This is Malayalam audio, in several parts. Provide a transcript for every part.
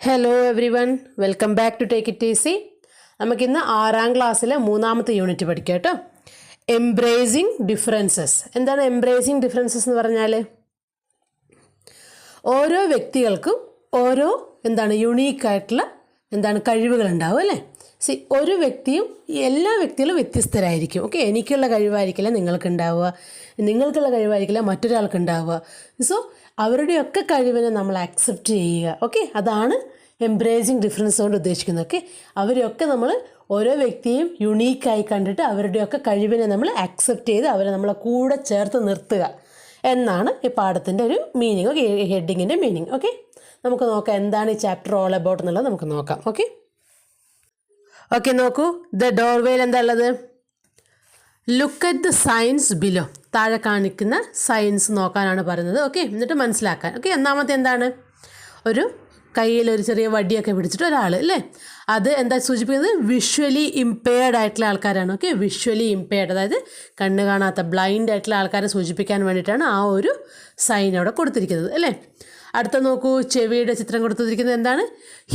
Hello everyone, welcome back to take it easy. നമുക്കിന്ന് 6ാം ക്ലാസ്സിലെ 3ാമത്തെ യൂണിറ്റ് പഠിക്കാം കേട്ടോ. Embracing differences. എന്താണ് എംബ്രേസിങ് ഡിഫറൻസസ് എന്ന് പറഞ്ഞാൽ? ഓരോ വ്യക്തികൾക്കും ഓരോ യുണീക്കായിട്ടുള്ള കഴിവുകളുണ്ടാവും അല്ലേ. ഒരു വ്യക്തിയും എല്ലാ വ്യക്തികളും വ്യത്യസ്തരായിരിക്കും. ഓക്കെ, എനിക്കുള്ള കഴിവായിരിക്കില്ല നിങ്ങൾക്ക് ഉണ്ടാവുക, നിങ്ങൾക്കുള്ള കഴിവായിരിക്കില്ല മറ്റൊരാൾക്ക് ഉണ്ടാവുക. സോ അവരുടെയൊക്കെ കഴിവിനെ നമ്മൾ ആക്സെപ്റ്റ് ചെയ്യുക. ഓക്കെ, അതാണ് എംബ്രേസിങ് ഡിഫറൻസ് കൊണ്ട് ഉദ്ദേശിക്കുന്നത്. ഓക്കെ, അവരെയൊക്കെ നമ്മൾ ഓരോ വ്യക്തിയും യുണീക്കായി കണ്ടിട്ട് അവരുടെയൊക്കെ കഴിവിനെ നമ്മൾ ആക്സെപ്റ്റ് ചെയ്ത് അവരെ നമ്മളെ കൂടെ ചേർത്ത് നിർത്തുക എന്നാണ് ഈ പാഠത്തിൻ്റെ ഒരു മീനിങ്. ഓക്കെ, ഹെഡിങ്ങിൻ്റെ മീനിങ്. ഓക്കെ, നമുക്ക് നോക്കാം എന്താണ് ഈ ചാപ്റ്റർ ഓൾ അബൌട്ട് എന്നുള്ളത് നമുക്ക് നോക്കാം. ഓക്കെ, നോക്കൂ. ദ ഡോർവേയിൽ എന്താ ഉള്ളത്? Look at the signs below. താഴെ കാണിക്കുന്ന സൈൻസ് നോക്കാനാണ് പറയുന്നത്. ഓക്കെ, എന്നിട്ട് മനസ്സിലാക്കാൻ. ഓക്കെ, ഒന്നാമത്തെ എന്താണ്? ഒരു കയ്യിലൊരു ചെറിയ വടിയൊക്കെ പിടിച്ചിട്ട് ഒരാൾ അല്ലേ, അത് എന്താ സൂചിപ്പിക്കുന്നത്? വിഷ്വലി ഇമ്പയർഡ് ആയിട്ടുള്ള ആൾക്കാരാണ്. ഓക്കെ, വിഷ്വലി ഇമ്പയർഡ്, അതായത് കണ്ണ് കാണാത്ത ബ്ലൈൻഡ് ആയിട്ടുള്ള ആൾക്കാരെ സൂചിപ്പിക്കാൻ വേണ്ടിയിട്ടാണ് ആ ഒരു സൈൻ അവിടെ കൊടുത്തിരിക്കുന്നത് അല്ലേ. അടുത്ത നോക്കൂ, ചെവിയുടെ ചിത്രം കൊടുത്തിരിക്കുന്നത് എന്താണ്?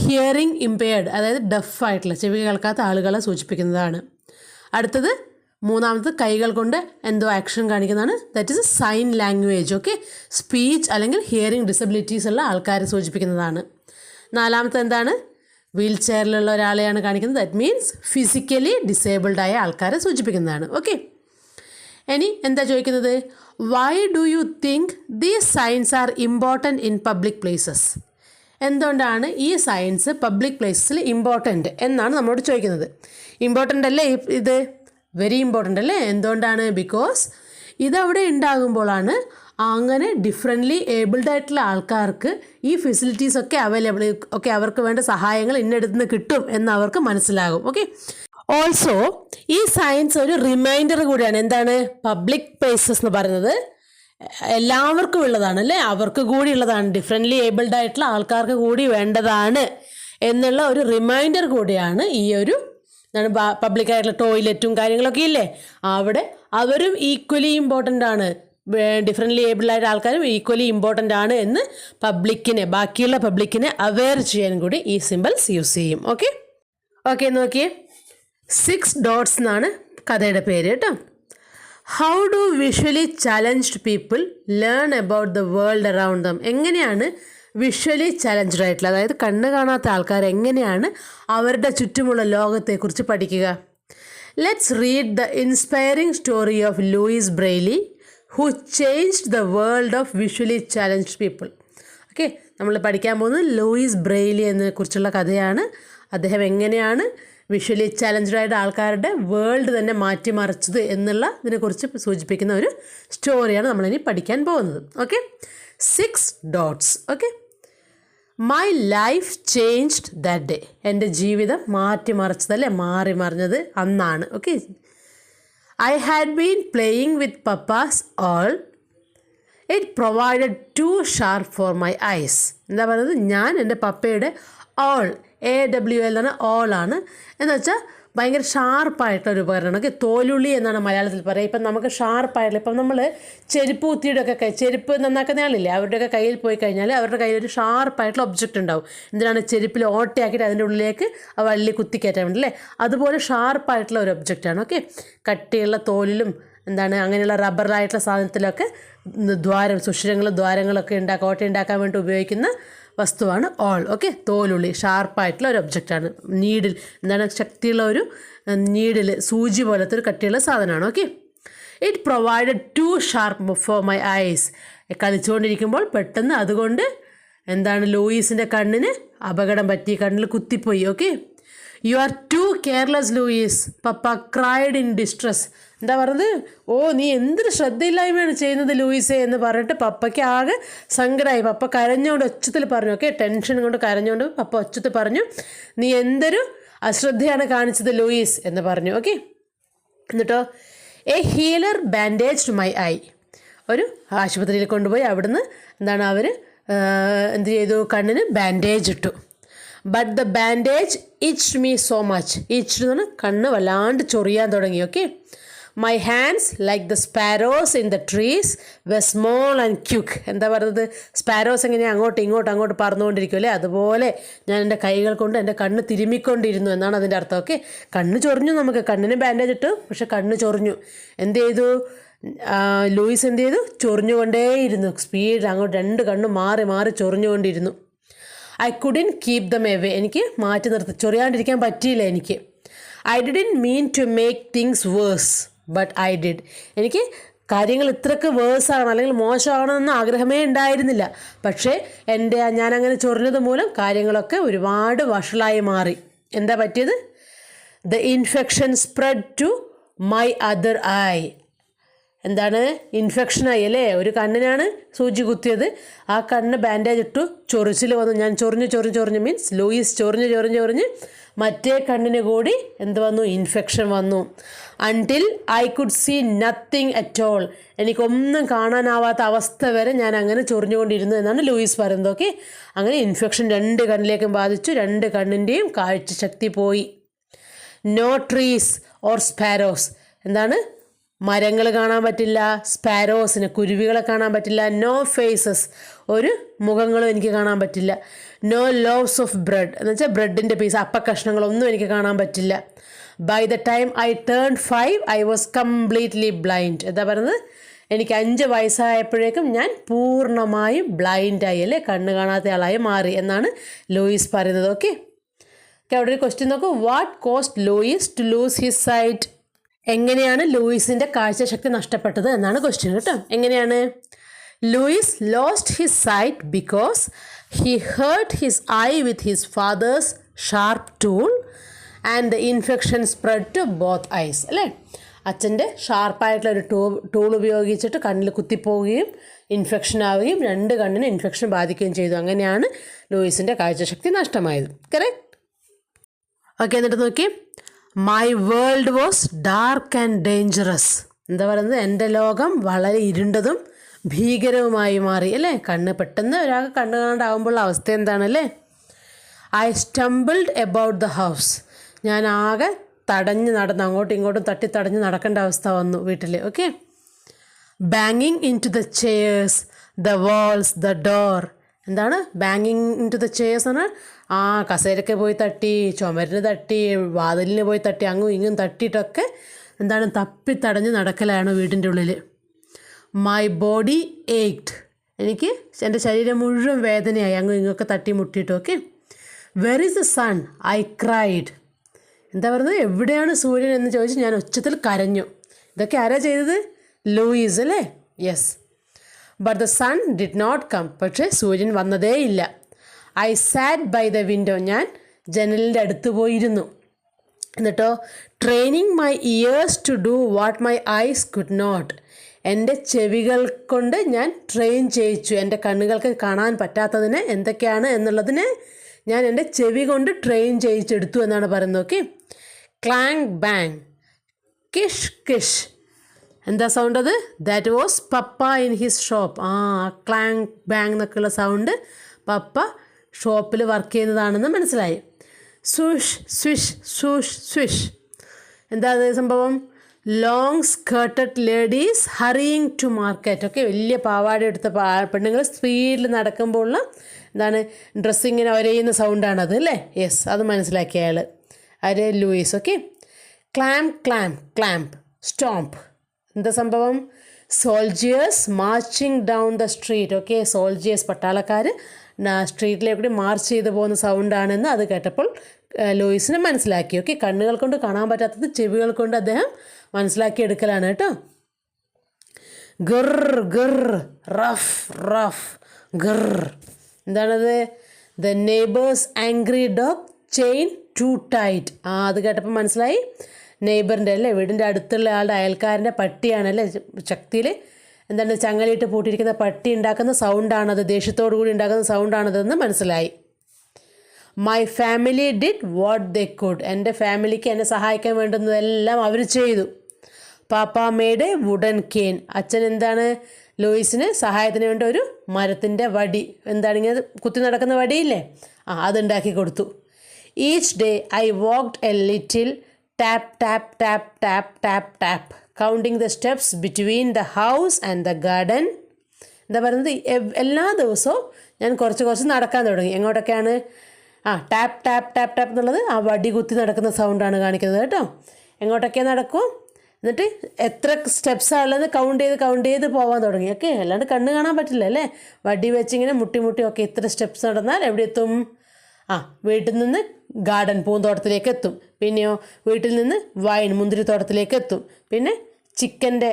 ഹിയറിംഗ് ഇമ്പയർഡ്, അതായത് ഡഫായിട്ടുള്ള ചെവി കേൾക്കാത്ത ആളുകളെ സൂചിപ്പിക്കുന്നതാണ്. അടുത്തത് മൂന്നാമത് കൈകൾ കൊണ്ട് എന്തോ ആക്ഷൻ കാണിക്കുന്നതാണ്. That is sign language. Okay, speech അല്ലെങ്കിൽ ഹിയറിംഗ് ഡിസബിലിറ്റീസ് ഉള്ള ആൾക്കാരെ സൂചിപ്പിക്കുന്നതാണ്. നാലാമത്തെ എന്താണ്? വീൽ ചെയറിലുള്ള ഒരാളെയാണ് കാണിക്കുന്നത്. ദാറ്റ് മീൻസ് ഫിസിക്കലി ഡിസേബിൾഡ് ആയ ആൾക്കാരെ സൂചിപ്പിക്കുന്നതാണ്. ഓക്കെ, ഇനി എന്താ ചോദിക്കുന്നത്? Why do you think these signs are important in public places? എന്തുകൊണ്ടാണ് ഈ സയൻസ് പബ്ലിക് പ്ലേസസിൽ ഇമ്പോർട്ടൻറ്റ് എന്നാണ് നമ്മളോട് ചോദിക്കുന്നത്. ഇമ്പോർട്ടൻ്റ് അല്ലേ ഇത്? വെരി ഇമ്പോർട്ടൻ്റ് അല്ലേ? എന്തുകൊണ്ടാണ്? ബിക്കോസ് ഇതവിടെ ഉണ്ടാകുമ്പോഴാണ് അങ്ങനെ ഡിഫറെൻ്റ്ലി ഏബിൾഡ് ആയിട്ടുള്ള ആൾക്കാർക്ക് ഈ ഫെസിലിറ്റീസൊക്കെ അവൈലബിൾ, ഓക്കെ, അവർക്ക് വേണ്ട സഹായങ്ങൾ ഇന്നടുത്ത് നിന്ന് കിട്ടും എന്ന് അവർക്ക് മനസ്സിലാകും. ഓക്കെ, ഓൾസോ ഈ സയൻസ് ഒരു റിമൈൻഡർ കൂടിയാണ്. എന്താണ്? പബ്ലിക് പ്ലേസസ് എന്ന് പറയുന്നത് എല്ലാവർക്കും ഉള്ളതാണ് അല്ലേ, അവർക്ക് കൂടി ഉള്ളതാണ്, ഡിഫറെൻ്റ്ലി ഏബിൾഡ് ആയിട്ടുള്ള ആൾക്കാർക്ക് കൂടി വേണ്ടതാണ് എന്നുള്ള ഒരു റിമൈൻഡർ കൂടിയാണ് ഈ ഒരു പബ്ലിക്കായിട്ടുള്ള ടോയ്ലറ്റും കാര്യങ്ങളൊക്കെ ഇല്ലേ, അവിടെ അവരും ഈക്വലി ഇമ്പോർട്ടൻ്റ് ആണ്. ഡിഫറെൻ്റ്ലി ഏബിൾഡ് ആയിട്ട് ആൾക്കാരും ഈക്വലി ഇമ്പോർട്ടൻ്റ് ആണ് എന്ന് ബാക്കിയുള്ള പബ്ലിക്കിനെ അവെയർ ചെയ്യാൻ കൂടി ഈ സിമ്പിൾസ് യൂസ് ചെയ്യും. ഓക്കെ, നോക്കിയേ. 6 dots എന്നാണ് കഥയുടെ പേര് കേട്ടോ. How do visually challenged people learn about the world around dum? എങ്ങനെയാണ് വിഷ്വലി ചലഞ്ച്ഡ് ആയിട്ടുള്ള, അതായത് കണ്ണ് കാണാത്ത ആൾക്കാർ എങ്ങനെയാണ് അവരുടെ ചുറ്റുമുള്ള ലോകത്തെക്കുറിച്ച് പഠിക്കുക? Let's read the inspiring story of Louis Braille who changed the world of visually challenged people. Okay, നമ്മൾ പഠിക്കാൻ പോകുന്നത് ലൂയിസ് ബ്രെയ്ലി എന്നതിനെക്കുറിച്ചുള്ള കഥയാണ്. അദ്ദേഹം എങ്ങനെയാണ് വിഷ്വലി ചലഞ്ച്ഡ് ആയിട്ട് ആൾക്കാരുടെ വേൾഡ് തന്നെ മാറ്റിമറിച്ചത് എന്നുള്ള ഇതിനെക്കുറിച്ച് സൂചിപ്പിക്കുന്ന ഒരു സ്റ്റോറിയാണ് നമ്മളിനി പഠിക്കാൻ പോകുന്നത്. Okay, 6 dots. Okay, my life changed that day. എൻ്റെ ജീവിതം മാറ്റിമറിച്ചതല്ലേ, മാറി മറിഞ്ഞത് അന്നാണ്. Okay, I had been playing with papa's awl. It provided too sharp for my eyes. എന്താ പറയുന്നത്? ഞാൻ എൻ്റെ പപ്പയുടെ ഓൾ, AWL എന്ന് പറഞ്ഞാൽ ഓളാണ്, എന്ന് വെച്ചാൽ ഭയങ്കര ഷാർപ്പായിട്ടുള്ളൊരു ഉപകരണമാണ്. ഓക്കെ, തോലുള്ളി എന്നാണ് മലയാളത്തിൽ പറയുക. ഇപ്പം നമുക്ക് ഷാർപ്പായിട്ടുള്ള, ഇപ്പം നമ്മൾ ചെരുപ്പ് കുത്തിയുടെയൊക്കെ ചെരുപ്പ് നന്നാക്കുന്ന ആളില്ലേ, അവരുടെയൊക്കെ കയ്യിൽ പോയി കഴിഞ്ഞാൽ അവരുടെ കയ്യിൽ ഒരു ഷാർപ്പായിട്ടുള്ള ഒബ്ജക്റ്റ് ഉണ്ടാവും. എന്തിനാണ്? ചെരുപ്പിൽ ഓട്ടയാക്കിയിട്ട് അതിൻ്റെ ഉള്ളിലേക്ക് ആ വള്ളി കുത്തിക്കയറ്റാൻ വേണ്ടി അല്ലേ. അതുപോലെ ഷാർപ്പായിട്ടുള്ള ഒരു ഒബ്ജക്റ്റാണ്. ഓക്കെ, കട്ടിയുള്ള തോലിലും അങ്ങനെയുള്ള റബ്ബറായിട്ടുള്ള സാധനത്തിലൊക്കെ ദ്വാരങ്ങളൊക്കെ ഓട്ട ഉണ്ടാക്കാൻ വേണ്ടി ഉപയോഗിക്കുന്ന വസ്തുവാണ് ഓൾ. ഓക്കെ, തോലുള്ളി ഷാർപ്പായിട്ടുള്ള ഒരു ഒബ്ജക്റ്റാണ്. നീഡിൽ ശക്തിയുള്ള ഒരു നീഡിൽ, സൂചി പോലത്തെ ഒരു കട്ടിയുള്ള സാധനമാണ്. Okay, it provided too sharp for my eyes. കളിച്ചുകൊണ്ടിരിക്കുമ്പോൾ പെട്ടെന്ന് അതുകൊണ്ട് ലൂയിസിൻ്റെ കണ്ണിന് അപകടം പറ്റി, കണ്ണിൽ കുത്തിപ്പോയി. Okay, you are too careless Louis, papa cried in distress. എന്താ പറഞ്ഞത്? ഓ, നീ എന്തൊരു ശ്രദ്ധയില്ലായ്മയാണ് ചെയ്യുന്നത് ലൂയിസേ എന്ന് പറഞ്ഞിട്ട് പപ്പയ്ക്ക് ആകെ സങ്കടമായി. പപ്പ കരഞ്ഞുകൊണ്ട് ഒച്ചത്തിൽ പറഞ്ഞു. ഓക്കെ, ടെൻഷൻ കൊണ്ട് കരഞ്ഞുകൊണ്ട് പപ്പ ഒച്ചത്തിൽ പറഞ്ഞു, നീ എന്തൊരു അശ്രദ്ധയാണ് കാണിച്ചത് ലൂയിസ് എന്ന് പറഞ്ഞു. ഓക്കെ, എന്നിട്ടോ എ ഹീലർ ബാൻഡേജ്ഡ് മൈ ഐ. ഒരു ആശുപത്രിയിൽ കൊണ്ടുപോയി അവിടുന്ന് അവർ എന്ത് ചെയ്തു? കണ്ണിന് ബാൻഡേജ് ഇട്ടു. But the bandage itched me so much. Itched എന്ന് പറഞ്ഞാൽ കണ്ണ് വല്ലാണ്ട് ചൊറിയാൻ തുടങ്ങി. Okay, my hands like the sparrows in the trees were small and quick. എന്താ പറയുന്നത്? സ്പാരോസ് എങ്ങനെയാണ് അങ്ങോട്ട് പറന്നുകൊണ്ടിരിക്കും അല്ലേ, അതുപോലെ ഞാൻ എൻ്റെ കൈകൾ കൊണ്ട് എൻ്റെ കണ്ണ് തിരുമ്മിക്കൊണ്ടിരുന്നു എന്നാണ് അതിൻ്റെ അർത്ഥം. ഓക്കെ, കണ്ണ് ചൊറിഞ്ഞു, നമുക്ക് കണ്ണിന് ബാൻഡേജ് ഇട്ടു, പക്ഷെ കണ്ണ് ചൊറിഞ്ഞു. എന്ത് ചെയ്തു ലൂയിസ്? എന്ത് ചെയ്തു? ചൊറിഞ്ഞുകൊണ്ടേയിരുന്നു, സ്പീഡ് അങ്ങോട്ട് രണ്ട് കണ്ണും മാറി മാറി ചൊറിഞ്ഞുകൊണ്ടിരുന്നു. I couldn't keep them away. എനിക്ക് മാറ്റി നിർത്തി, ചൊറിയാണ്ടിരിക്കാൻ പറ്റിയില്ല എനിക്ക്. I didn't mean to make things worse but I did. എനിക്ക് കാര്യങ്ങൾ ഇത്രയ്ക്ക് വേഴ്സാണ് അല്ലെങ്കിൽ മോശമാണെന്ന് ആഗ്രഹമേ ഉണ്ടായിരുന്നില്ല, പക്ഷേ ഞാനങ്ങനെ ചൊറിഞ്ഞത് മൂലം കാര്യങ്ങളൊക്കെ ഒരുപാട് വഷളായി മാറി. എന്താ പറ്റിയത്? The infection spread to my other eye. എന്താണ്? ഇൻഫെക്ഷനായി അല്ലേ, ഒരു കണ്ണിനാണ് സൂചി കുത്തിയത്, ആ കണ്ണ് ബാൻഡേജ് ഇട്ടു, ചൊറിച്ചിൽ വന്നു. ഞാൻ ചൊറിഞ്ഞ് മീൻസ് ലൂയിസ് ചൊറിഞ്ഞ് മറ്റേ കണ്ണിന് കൂടി എന്ത് വന്നു? ഇൻഫെക്ഷൻ വന്നു. Until I could see nothing at all. എനിക്കൊന്നും കാണാനാവാത്ത അവസ്ഥ വരെ ഞാൻ അങ്ങനെ ചൊറിഞ്ഞുകൊണ്ടിരുന്നു എന്നാണ് ലൂയിസ് പറയുന്നത്. ഓക്കെ, അങ്ങനെ ഇൻഫെക്ഷൻ രണ്ട് കണ്ണിലേക്കും ബാധിച്ചു, രണ്ട് കണ്ണിൻ്റെയും കാഴ്ചശക്തി പോയി. No trees or sparrows. എന്താണ്? മരങ്ങൾ കാണാൻ പറ്റില്ല, സ്പാരോസിന് കുരുവികളെ കാണാൻ പറ്റില്ല, നോ ഫേസസ് ഒരു മുഖങ്ങളും എനിക്ക് കാണാൻ പറ്റില്ല, നോ ലോവ്സ് ഓഫ് ബ്രെഡ് എന്ന് വെച്ചാൽ ബ്രെഡിൻ്റെ പീസ് അപ്പക്കഷ്ണങ്ങളൊന്നും എനിക്ക് കാണാൻ പറ്റില്ല. By the time I turn 5 I was completely blind. എന്താ പറയുന്നത്? എനിക്ക് 5 വയസ്സായപ്പോഴേക്കും ഞാൻ പൂർണ്ണമായും ബ്ലൈൻഡായി അല്ലേ, കണ്ണ് കാണാത്ത ആളായി മാറി എന്നാണ് ലൂയിസ് പറയുന്നത്. ഓക്കെ, അവിടെ ഒരു ക്വസ്റ്റ്യൻ നോക്കൂ. What caused Louis to lose his sight? എങ്ങനെയാണ് ലൂയിസിൻ്റെ കാഴ്ചശക്തി നഷ്ടപ്പെട്ടത് എന്നാണ് ക്വസ്റ്റ്യൻ കേട്ടോ. എങ്ങനെയാണ്? Louis lost his sight because he hurt his eye with his father's sharp tool and the infection spread to both eyes. അല്ലേ, അച്ഛൻ്റെ ഷാർപ്പായിട്ടുള്ള ഒരു ടൂൾ ഉപയോഗിച്ചിട്ട് കണ്ണിൽ കുത്തിപ്പോവുകയും ഇൻഫെക്ഷൻ ആവുകയും രണ്ട് കണ്ണിന് ഇൻഫെക്ഷൻ ബാധിക്കുകയും ചെയ്തു. അങ്ങനെയാണ് ലൂയിസിൻ്റെ കാഴ്ചശക്തി നഷ്ടമായത്. കറക്റ്റ്. ഓക്കെ, എന്നിട്ട് നോക്കി. My world was dark and dangerous. എന്താ പറയുന്നത്? എൻ്റെ ലോകം വളരെ ഇരുണ്ടതും ഭീകരവുമായി മാറി അല്ലേ. പെട്ടെന്ന് ഒരാൾക്ക് കണ്ണ് കാണാണ്ടാവുമ്പോഴുള്ള അവസ്ഥ എന്താണല്ലേ. I stumbled about the house. ഞാൻ ആകെ തടഞ്ഞ് നടന്ന് അങ്ങോട്ടും ഇങ്ങോട്ടും തടഞ്ഞ് നടക്കേണ്ട അവസ്ഥ വന്നു വീട്ടിൽ. ഓക്കെ, ബാങ്ങിങ് into the chairs, the walls, the door. എന്താണ് ബാങ്ങിങ് ഇൻ ടു ദ ചെയേഴ്സ് ആണ്? കസേരയ്ക്ക് പോയി തട്ടി, ചുമരിന് തട്ടി, വാതിലിന് പോയി തട്ടി, അങ്ങും ഇങ്ങും തട്ടിയിട്ടൊക്കെ എന്താണ് തപ്പിത്തടഞ്ഞ് നടക്കലാണ് വീടിൻ്റെ ഉള്ളിൽ. My body ached. എനിക്ക് എൻ്റെ ശരീരം മുഴുവൻ വേദനയായി അങ്ങും ഇങ്ങൊക്കെ തട്ടി മുട്ടിയിട്ടു. Okay, where is the sun? I cried. എന്താ പറയുന്നത്? എവിടെയാണ് സൂര്യൻ എന്ന് ചോദിച്ച് ഞാൻ ഉച്ചത്തിൽ കരഞ്ഞു. ഇതൊക്കെ ആരാ ചെയ്തത്? ലൂയിസ് അല്ലേ. Yes. But the sun did not come. പക്ഷേ സൂര്യൻ വന്നതേയില്ല. I sat by the window. ഞാൻ ജനലിൻ്റെ അടുത്ത് പോയിരുന്നു. എന്നിട്ടോ training my ears to do what my eyes could not. എൻ്റെ ചെവികൾ കൊണ്ട് ഞാൻ ട്രെയിൻ ചെയ്യിച്ചു. എൻ്റെ കണ്ണുകൾക്ക് കാണാൻ പറ്റാത്തതിനെ എന്തൊക്കെയാണ് എന്നുള്ളതിനെ ഞാൻ എൻ്റെ ചെവി കൊണ്ട് ട്രെയിൻ ചെയ്യിച്ചെടുത്തു എന്നാണ് പറയുന്നത്. Okay, clang bang, kish kish. എന്താ സൗണ്ട് അത്? That was papa in his shop. Clang bang എന്നൊക്കെയുള്ള സൗണ്ട് പപ്പ ഷോപ്പിൽ വർക്ക് ചെയ്യുന്നതാണെന്ന് മനസ്സിലായി. Swish swish swish swish. എന്താ അത് സംഭവം? Long skirted ladies hurrying to market. Okay, വലിയ പാവാട എടുത്ത പെണ്ണുങ്ങൾ സ്പീഡിൽ നടക്കുമ്പോഴുള്ള എന്താണ് ഡ്രസ്സിങ്ങിന് ഒരയുന്ന സൗണ്ടാണത് അല്ലേ. യെസ്, അത് മനസ്സിലാക്കിയ അയാൾ ആര്? ലൂയിസ്. ഓക്കെ, ക്ലാംപ് ക്ലാംപ് ക്ലാംപ്, സ്റ്റോംപ്. എന്താ സംഭവം? Soldiers marching down the street. Okay, soldiers പട്ടാളക്കാർ സ്ട്രീറ്റിലേക്ക് മാർച്ച് ചെയ്ത് പോകുന്ന സൗണ്ടാണെന്ന് അത് കേട്ടപ്പോൾ ലൂയിസിന് മനസ്സിലാക്കി. ഓക്കെ, കണ്ണുകൾ കൊണ്ട് കാണാൻ പറ്റാത്തത് ചെവികൾ കൊണ്ട് അദ്ദേഹം മനസ്സിലാക്കിയെടുക്കലാണ് കേട്ടോ. Grr grr, ruff ruff, grr. എന്താണത്? The neighbour's angry dog chain too tight. അത് കേട്ടപ്പോൾ മനസ്സിലായി നെയ്ബറിൻ്റെ അല്ലേ, വീടിൻ്റെ അടുത്തുള്ള ആളുടെ അയൽക്കാരൻ്റെ പട്ടിയാണല്ലേ ശക്തിയിൽ എന്താണ് ചങ്ങലയിട്ട് പൂട്ടിയിരിക്കുന്ന പട്ടി ഉണ്ടാക്കുന്ന സൗണ്ടാണത്, ദേഷ്യത്തോടു കൂടി ഉണ്ടാക്കുന്ന സൗണ്ടാണതെന്ന് മനസ്സിലായി. My family did what they could. എൻ്റെ ഫാമിലിക്ക് എന്നെ സഹായിക്കാൻ വേണ്ടുന്നതെല്ലാം അവർ ചെയ്തു. പാപ്പ മേഡ് എ വുഡൻ കെയിൻ. അച്ഛൻ എന്താണ് ലൂയിസിന് സഹായത്തിന് വേണ്ടി ഒരു മരത്തിൻ്റെ വടി, എന്താണ് ഇങ്ങനെ കുത്തി നടക്കുന്ന വടിയില്ലേ, അതുണ്ടാക്കി കൊടുത്തു. Each day I walked A little tap tap tap tap tap tap. Counting the steps between the house and the garden. എന്താ പറയുന്നത്, എല്ലാ ദിവസവും ഞാൻ കുറച്ച് കുറച്ച് നടക്കാൻ തുടങ്ങി. എങ്ങോട്ടൊക്കെയാണ്? ടാപ്പ് ടാപ്പ് ടാപ്പ് ടാപ്പ് എന്നുള്ളത് ആ വടി കുത്തി നടക്കുന്ന സൗണ്ടാണ് കാണിക്കുന്നത് കേട്ടോ. എങ്ങോട്ടൊക്കെ നടക്കും, എന്നിട്ട് എത്ര സ്റ്റെപ്സാണ് ഉള്ളത് കൗണ്ട് ചെയ്ത് പോകാൻ തുടങ്ങി. ഓക്കെ, അല്ലാണ്ട് കണ്ണ് കാണാൻ പറ്റില്ല അല്ലേ. വടി വെച്ചിങ്ങനെ മുട്ടി ഒക്കെ ഇത്ര സ്റ്റെപ്സ് നടന്നാൽ എവിടെ എത്തും? വീട്ടിൽ നിന്ന് ഗാർഡൻ പൂന്തോട്ടത്തിലേക്ക് എത്തും. പിന്നെയോ വീട്ടിൽ നിന്ന് വൈൻ മുന്തിരിത്തോട്ടത്തിലേക്ക് എത്തും. പിന്നെ ചിക്കൻ്റെ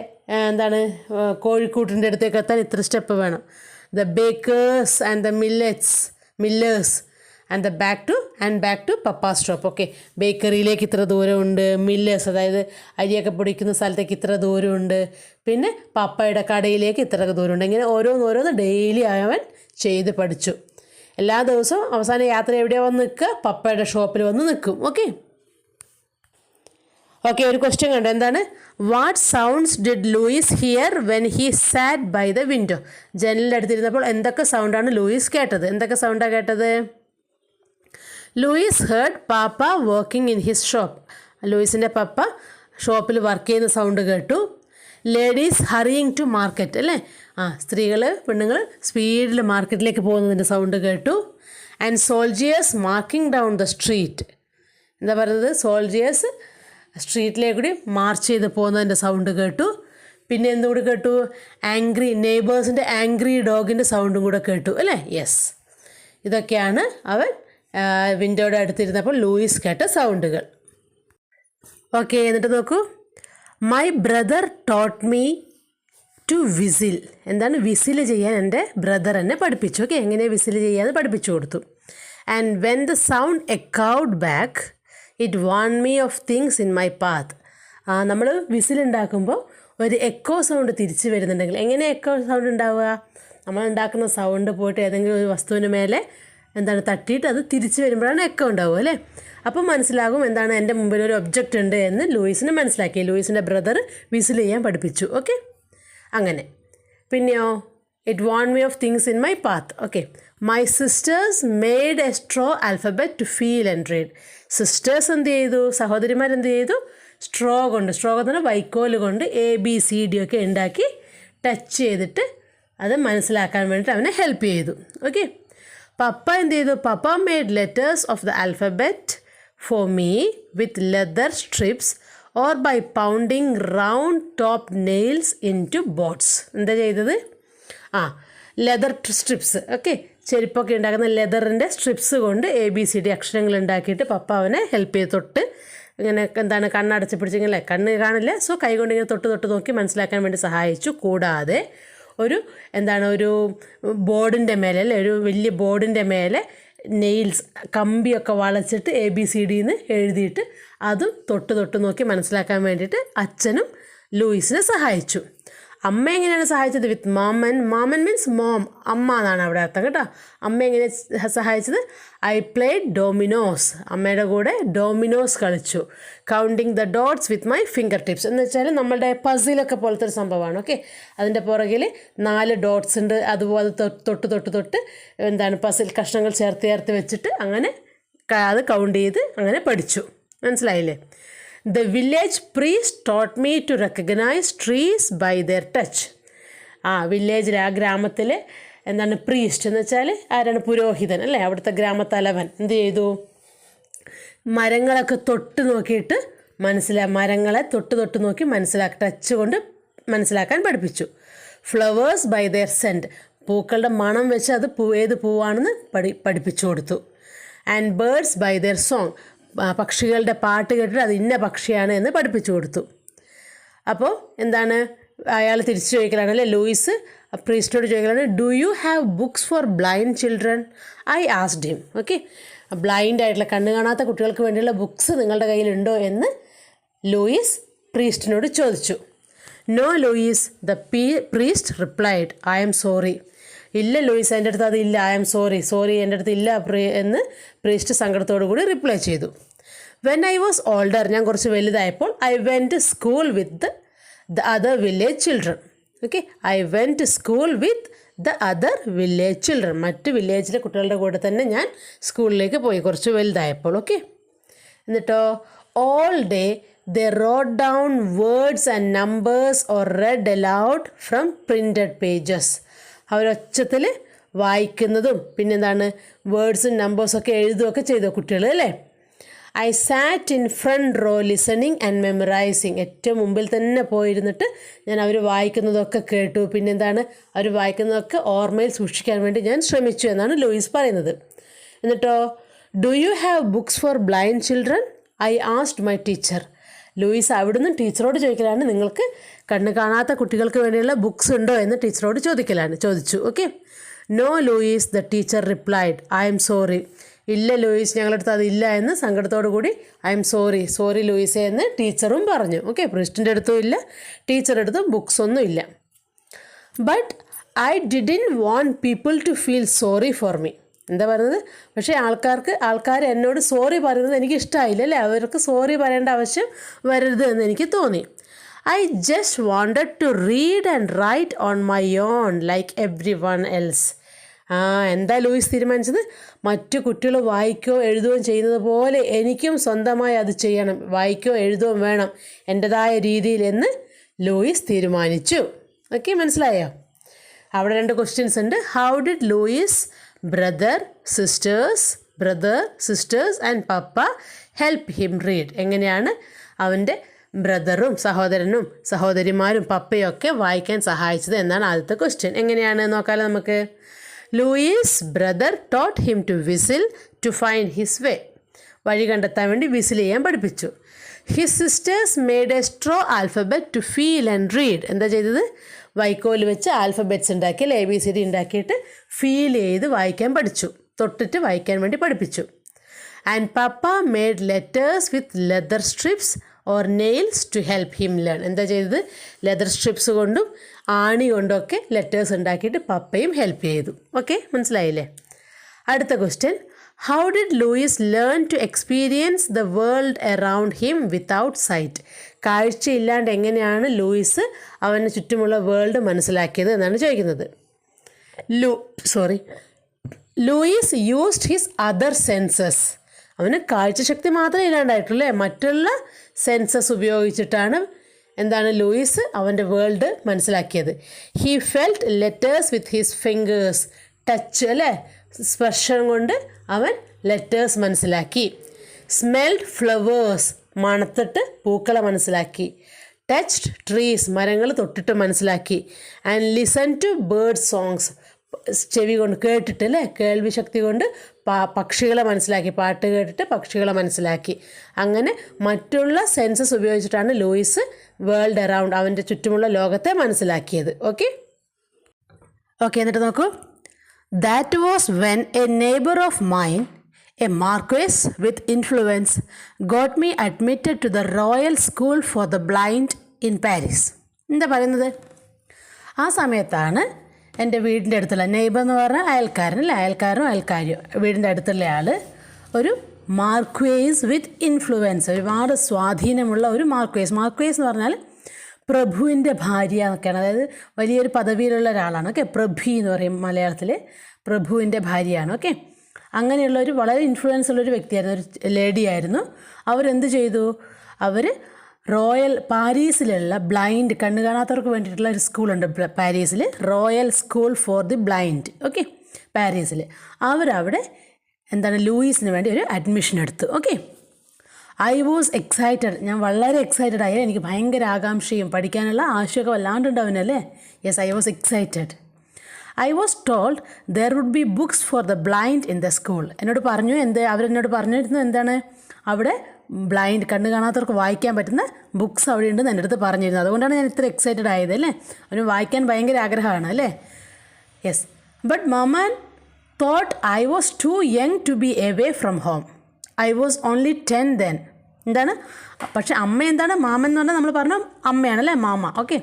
കോഴിക്കൂട്ടിൻ്റെ അടുത്തേക്ക് എത്താൻ ഇത്ര സ്റ്റെപ്പ് വേണം. The bakers and the millers and back to papa stop. Okay, ബേക്കറിയിലേക്ക് ഇത്ര ദൂരമുണ്ട്. മില്ലേഴ്സ് അതായത് അരിയൊക്കെ പൊടിക്കുന്ന സ്ഥലത്തേക്ക് ഇത്ര ദൂരമുണ്ട്. പിന്നെ പപ്പയുടെ കടയിലേക്ക് ഇത്ര ദൂരമുണ്ട്. ഇങ്ങനെ ഓരോന്ന് ഡെയിലി അവൻ ചെയ്ത് പഠിച്ചു. എല്ലാ ദിവസവും അവസാന യാത്ര എവിടെയാണ് വന്ന് നിൽക്കുക? പപ്പയുടെ ഷോപ്പിൽ വന്ന് നിൽക്കും. ഓക്കെ, ഒരു ക്വസ്റ്റ്യൻ കണ്ടോ, എന്താണ്? What sounds did Louis hear when he sat by the window? ജനലിൻ്റെ അടുത്തിരുന്നപ്പോൾ എന്തൊക്കെ സൗണ്ടാണ് ലൂയിസ് കേട്ടത്? എന്തൊക്കെ സൗണ്ടാണ് കേട്ടത്? Louis heard papa working in his shop. ലൂയിസിൻ്റെ പപ്പ ഷോപ്പിൽ വർക്ക് ചെയ്യുന്ന സൗണ്ട് കേട്ടു. ലേഡീസ് ഹറിയിങ് ടു മാർക്കറ്റ് അല്ലേ, പെണ്ണുങ്ങൾ സ്പീഡിൽ മാർക്കറ്റിലേക്ക് പോകുന്നതിൻ്റെ സൗണ്ട് കേട്ടു. And soldiers marking down the street. എന്താ പറയുന്നത്? സോൾജിയേഴ്സ് സ്ട്രീറ്റിലേക്ക് കൂടി മാർച്ച് ചെയ്ത് പോകുന്നതിൻ്റെ സൗണ്ട് കേട്ടു. പിന്നെ എന്തുകൂടി കേട്ടു? നെയ്ബേഴ്സിൻ്റെ ആംഗ്രി ഡോഗിൻ്റെ സൗണ്ടും കൂടെ കേട്ടു അല്ലേ. യെസ്, ഇതൊക്കെയാണ് അവൻ വിൻഡോയുടെ അടുത്തിരുന്നപ്പോൾ ലൂയിസ് കേട്ട സൗണ്ടുകൾ. ഓക്കെ, എന്നിട്ട് നോക്കൂ. My brother taught me to whistle. എന്താണ്? വിസിൽ ചെയ്യാൻ എൻ്റെ ബ്രദർ എന്നെ പഠിപ്പിച്ചു. ഓക്കെ, എങ്ങനെ വിസിൽ ചെയ്യാമെന്ന് പഠിപ്പിച്ചു കൊടുത്തു. And when the sound echoed back it വാൺ me of things in my path. നമ്മൾ വിസിലുണ്ടാക്കുമ്പോൾ ഒരു എക്കോ സൗണ്ട് തിരിച്ച് വരുന്നുണ്ടെങ്കിൽ, എങ്ങനെ എക്കോ സൗണ്ട് ഉണ്ടാവുക? നമ്മൾ ഉണ്ടാക്കുന്ന സൗണ്ട് പോയിട്ട് ഏതെങ്കിലും ഒരു വസ്തുവിന് മേലെ തട്ടിയിട്ട് അത് തിരിച്ച് വരുമ്പോഴാണ് എക്കോ ഉണ്ടാവുക അല്ലേ. അപ്പോൾ മനസ്സിലാകും എന്താണ്, എൻ്റെ മുമ്പിൽ ഒരു ഒബ്ജക്റ്റ് ഉണ്ട് എന്ന് ലൂയിസിന് മനസ്സിലാക്കി. ലൂയിസിൻ്റെ ബ്രദർ വിസിൽ ചെയ്യാൻ പഠിപ്പിച്ചു. ഓക്കെ, അങ്ങനെ. പിന്നെയോ ഇറ്റ് വാൺ me of things in my path. Okay, my sisters made a straw alphabet to feel and read. Sisters എന്ത് ചെയ്തു? സഹോദരിമാരെന്ത് ചെയ്തു? സ്ട്രോ എന്ന് പറഞ്ഞാൽ വൈക്കോല് കൊണ്ട് ABCD ഒക്കെ ഉണ്ടാക്കി ടച്ച് ചെയ്തിട്ട് അത് മനസ്സിലാക്കാൻ വേണ്ടിയിട്ട് അവനെ ഹെൽപ്പ് ചെയ്തു. ഓക്കെ, പപ്പ എന്ത് ചെയ്തു? Papa made letters of the alphabet for me with leather strips or by pounding round top nails into boards. എന്താ ചെയ്തത്? Leather strips. ഓക്കെ, ചെരുപ്പൊക്കെ ഉണ്ടാക്കുന്ന ലെതറിൻ്റെ സ്ട്രിപ്സ് കൊണ്ട് ABCD അക്ഷരങ്ങൾ ഉണ്ടാക്കിയിട്ട് പപ്പ അവനെ ഹെൽപ്പ് ചെയ്ത് തൊട്ട് ഇങ്ങനെ കണ്ണടച്ച് പിടിച്ചിങ്ങനെ കണ്ണ് കാണില്ല, സോ കൈ കൊണ്ട് ഇങ്ങനെ തൊട്ട് നോക്കി മനസ്സിലാക്കാൻ വേണ്ടി സഹായിച്ചു. കൂടാതെ ഒരു ബോർഡിൻ്റെ മേലെ അല്ലേ, ഒരു വലിയ ബോർഡിൻ്റെ മേലെ നെയിൽസ് കമ്പിയൊക്കെ വളച്ചിട്ട് ABCD എന്ന് എഴുതിയിട്ട് അതും തൊട്ട് നോക്കി മനസ്സിലാക്കാൻ വേണ്ടിയിട്ട് അച്ഛനും ലൂയിസിനെ സഹായിച്ചു. അമ്മ എങ്ങനെയാണ് സഹായിച്ചത്? വിത്ത് മാമൻ. മാമൻ മീൻസ് മോം, അമ്മ എന്നാണ് അവിടെ അർത്ഥം കേട്ടോ. അമ്മ എങ്ങനെ സഹായിച്ചത്? I played Domino's. അമ്മയുടെ കൂടെ ഡോമിനോസ് കളിച്ചു. Counting the dots with my finger tips എന്ന് വെച്ചാൽ നമ്മളുടെ പസിലൊക്കെ പോലത്തെ ഒരു സംഭവമാണ്. ഓക്കെ, അതിൻ്റെ പുറകിൽ 4 ഡോട്ട്സ് ഉണ്ട്. അതുപോലെ തൊട്ട് പസിൽ കഷ്ണങ്ങൾ ചേർത്ത് വെച്ചിട്ട് അങ്ങനെ അത് കൗണ്ട് ചെയ്ത് അങ്ങനെ പഠിച്ചു. മനസ്സിലായില്ലേ? The village priest taught me to recognize trees by their touch. വില്ലേജിൽ ആ ഗ്രാമത്തിൽ പ്രീസ്റ്റ് എന്ന് വെച്ചാൽ ആരാണ്? പുരോഹിതൻ അല്ലേ, അവിടുത്തെ ഗ്രാമത്തലവൻ എന്ത് ചെയ്തു? മരങ്ങളൊക്കെ തൊട്ട് നോക്കിയിട്ട് മരങ്ങളെ തൊട്ട് നോക്കി ടച്ച് കൊണ്ട് മനസ്സിലാക്കാൻ പഠിപ്പിച്ചു. Flowers by their scent. പൂക്കളുടെ മണം വെച്ച് അത് ഏത് പൂവാണെന്ന് പഠിപ്പിച്ചു കൊടുത്തു. And birds by their song. പക്ഷികളുടെ പാട്ട് കേട്ടിട്ട് അത് ഇന്ന പക്ഷിയാണ് എന്ന് പഠിപ്പിച്ചു കൊടുത്തു. അപ്പോൾ അയാൾ തിരിച്ചു ചോദിക്കലാണ് അല്ലേ, ലൂയിസ് പ്രീസ്റ്റോട് ചോദിക്കലാണ്, do you have books for blind children? I asked him. Okay, blind ആയിട്ടുള്ള കണ്ണ് കാണാത്ത കുട്ടികൾക്ക് വേണ്ടിയുള്ള ബുക്സ് നിങ്ങളുടെ കയ്യിലുണ്ടോ എന്ന് ലൂയിസ് പ്രീസ്റ്റിനോട് ചോദിച്ചു. No Louis, the priest replied, I'm sorry. ഇല്ല ലൂയിസ്, എൻ്റെ അടുത്ത് അതില്ല, ഐ എം സോറി എൻ്റെ അടുത്ത് ഇല്ല എന്ന് പ്രീസ്റ്റ് സങ്കടത്തോടു കൂടി റിപ്ലൈ ചെയ്തു. വെൻ ഐ വാസ് ഓൾഡർ, ഞാൻ കുറച്ച് വലുതായപ്പോൾ, I went school with the other village children. Okay, I went school with the other village children. മറ്റ് വില്ലേജിലെ കുട്ടികളുടെ കൂടെ തന്നെ ഞാൻ സ്കൂളിലേക്ക് പോയി കുറച്ച് വലുതായപ്പോൾ. ഓക്കെ, എന്നിട്ടോ all day They wrote down words and numbers or read aloud from printed pages. അവരൊച്ചത്തിൽ വായിക്കുന്നതും പിന്നെന്താണ് വേർഡ്സും നമ്പേഴ്സൊക്കെ എഴുതുകയൊക്കെ ചെയ്തു കുട്ടികൾ അല്ലേ. I sat in front row listening and memorising. ഏറ്റവും മുമ്പിൽ തന്നെ പോയിരുന്നിട്ട് ഞാൻ അവർ വായിക്കുന്നതൊക്കെ കേട്ടു. പിന്നെന്താണ് അവർ വായിക്കുന്നതൊക്കെ ഓർമ്മയിൽ സൂക്ഷിക്കാൻ വേണ്ടി ഞാൻ ശ്രമിച്ചു എന്നാണ് ലൂയിസ് പറയുന്നത്. എന്നിട്ടോ do you have books for blind children I asked my teacher. Louis അവിടുന്ന് ടീച്ചറോട് ചോദിക്കലാണ്, നിങ്ങൾക്ക് കണ്ണ് കാണാത്ത കുട്ടികൾക്ക് വേണ്ടിയുള്ള ബുക്സ് ഉണ്ടോ എന്ന് ടീച്ചറോട് ചോദിച്ചു. Okay. No Louis, the teacher replied, I'm sorry. ഇല്ല ലൂയിസ്, ഞങ്ങളുടെ അടുത്ത് അതില്ല എന്ന് സങ്കടത്തോടു കൂടി ഐ എം സോറി ലൂയിസേ എന്ന് ടീച്ചറും പറഞ്ഞു. ഓക്കെ. പ്രിസ്റ്റിൻ്റെ അടുത്തും ഇല്ല, ടീച്ചറുടെ അടുത്തും ബുക്സ് ഒന്നും ഇല്ല. But I didn't want people to feel sorry for me. എന്താ പറയുന്നത്, പക്ഷേ ആൾക്കാർ എന്നോട് സോറി പറയുന്നത് എനിക്ക് ഇഷ്ടമായില്ല അല്ലേ, അവർക്ക് സോറി പറയേണ്ട ആവശ്യം വരരുത് എന്ന് എനിക്ക് തോന്നി. I just wanted to read and write on my own like everyone else. എന്താ ലൂയിസ് തീരുമാനിച്ചത്, മറ്റു കുട്ടികൾ വായിക്കുകയോ എഴുതുകയും ചെയ്യുന്നത് പോലെ എനിക്കും സ്വന്തമായി അത് ചെയ്യണം, വായിക്കുകയോ എഴുതുകയും വേണം എൻ്റെതായ രീതിയിൽ എന്ന് ലൂയിസ് തീരുമാനിച്ചു. ഓക്കെ, മനസ്സിലായോ? അവിടെ 2 ക്വസ്റ്റ്യൻസ് ഉണ്ട്. How did Louis brother sisters and papa help him read. എങ്ങനെയാണ് അവൻ്റെ ബ്രദറും സഹോദരനും സഹോദരിമാരും പപ്പയൊക്കെ വായിക്കാൻ സഹായിച്ചത് എന്നാണ് ആദ്യത്തെ ക്വസ്റ്റ്യൻ. എങ്ങനെയാണ് നോക്കാമല്ലോ നമുക്ക്. Louis brother taught him to whistle to find his way. വഴി കണ്ടെത്താൻ വേണ്ടി വിസിൽ ചെയ്യാൻ പഠിപ്പിച്ചു. His sisters made a straw alphabet to feel and read. എന്താ ചെയ്തത്, വൈക്കോൽ വെച്ച് ആൽഫബറ്റ്സ് ഉണ്ടാക്കി ABCD ഉണ്ടാക്കിയിട്ട് ഫീൽ ചെയ്ത് വായിക്കാൻ പഠിച്ചു, തൊട്ടിട്ട് വായിക്കാൻ വേണ്ടി പഠിപ്പിച്ചു. And papa made letters with leather strips or nails to help him learn. എന്താ ചെയ്തത്, ലെതർ സ്ട്രിപ്സ് കൊണ്ടും ആണി കൊണ്ടൊക്കെ ലെറ്റേഴ്സ് ഉണ്ടാക്കിയിട്ട് പപ്പയും ഹെൽപ്പ് ചെയ്തു. ഓക്കെ, മനസ്സിലായില്ലേ? അടുത്ത question, how did Louis learn to experience the world around him without sight. കാഴ്ചയില്ലാണ്ട് എങ്ങനെയാണ് ലൂയിസ് അവന് ചുറ്റുമുള്ള വേൾഡ് മനസ്സിലാക്കിയത് എന്നാണ് ചോദിക്കുന്നത്. Louis used his other senses. അവന് കാഴ്ചശക്തി മാത്രമേ ഇല്ലാണ്ടായിട്ടുള്ളൂ, മറ്റുള്ള സെൻസസ് ഉപയോഗിച്ചിട്ടാണ് എന്താണ് ലൂയിസ് അവൻ്റെ വേൾഡ് മനസ്സിലാക്കിയത്. He felt letters with his fingers. Touch അല്ലേ, സ്പർശം കൊണ്ട് അവൻ ലെറ്റേഴ്സ് മനസ്സിലാക്കി. സ്മെൽഡ് ഫ്ലവേഴ്സ്, മണത്തിട്ട് പൂക്കളെ മനസ്സിലാക്കി. ടച്ച്ഡ് ട്രീസ്, മരങ്ങൾ തൊട്ടിട്ട് മനസ്സിലാക്കി. And listen to bird songs, ചെവി കൊണ്ട് കേട്ടിട്ട് അല്ലേ, കേൾവി ശക്തി കൊണ്ട് പക്ഷികളെ മനസ്സിലാക്കി, പാട്ട് കേട്ടിട്ട് പക്ഷികളെ മനസ്സിലാക്കി. അങ്ങനെ മറ്റുള്ള സെൻസസ് ഉപയോഗിച്ചിട്ടാണ് ലൂയിസ് വേൾഡ് അറൗണ്ട് അവൻ്റെ ചുറ്റുമുള്ള ലോകത്തെ മനസ്സിലാക്കിയത്. ഓക്കെ, എന്നിട്ട് നോക്കൂ. That was when a neighbor of mine, a marquess with influence, got me admitted to the Royal School for the Blind in Paris. എന്താ പറയുന്നത്, ആ സമയത്താണ് എൻ്റെ വീടിൻ്റെ അടുത്തുള്ള നെയ്ബർ എന്ന് പറഞ്ഞാൽ അയൽക്കാരും വീടിൻ്റെ അടുത്തുള്ള ആൾ ഒരു മാർക്വേസ് വിത്ത് ഇൻഫ്ലുവൻസ്, ഒരുപാട് സ്വാധീനമുള്ള ഒരു മാർക്വേസ് എന്ന് പറഞ്ഞാൽ പ്രഭുവിൻ്റെ ഭാര്യ എന്നൊക്കെയാണ്, അതായത് വലിയൊരു പദവിയിലുള്ള ഒരാളാണ്. ഓക്കെ, പ്രഭി എന്ന് പറയും മലയാളത്തിൽ, പ്രഭുവിൻ്റെ ഭാര്യയാണ്. ഓക്കെ, അങ്ങനെയുള്ള ഒരു വളരെ ഇൻഫ്ലുവൻസ് ഉള്ളൊരു വ്യക്തിയായിരുന്നു, ഒരു ലേഡിയായിരുന്നു. അവരെന്ത് ചെയ്തു, അവർ പാരീസിലുള്ള ബ്ലൈൻഡ്, കണ്ണു കാണാത്തവർക്ക് വേണ്ടിയിട്ടുള്ള ഒരു സ്കൂളുണ്ട് പാരീസിൽ, royal school for the blind. Okay, പാരീസിൽ അവരവിടെ ലൂയിസിന് വേണ്ടി ഒരു അഡ്മിഷൻ എടുത്തു. ഓക്കെ, ഐ വാസ് എക്സൈറ്റഡ്, ഞാൻ വളരെ എക്സൈറ്റഡ് ആയി, എനിക്ക് ഭയങ്കര ആകാംക്ഷയും പഠിക്കാനുള്ള ആശയമൊക്കെ വല്ലാണ്ടുണ്ടാവുന്നല്ലേ. Yes, I was excited. I was told there would be books for the blind in the school. അവരെന്നോട് പറഞ്ഞിരുന്നു എന്താണ്, അവിടെ ബ്ലൈൻഡ്, കണ്ണ് കാണാത്തവർക്ക് വായിക്കാൻ പറ്റുന്ന ബുക്സ് അവിടെ ഉണ്ടെന്ന് എൻ്റെ അടുത്ത് പറഞ്ഞിരുന്നു. അതുകൊണ്ടാണ് ഞാൻ ഇത്ര എക്സൈറ്റഡ് ആയത് അല്ലേ, അവന് വായിക്കാൻ ഭയങ്കര ആഗ്രഹമാണ് അല്ലേ. Yes, but Maman thought I was too young to be away from home. I was only 10 then. പക്ഷെ മാമൻ എന്ന് പറഞ്ഞാൽ നമ്മൾ പറഞ്ഞു അമ്മയാണല്ലേ, മാമ. ഓക്കെ,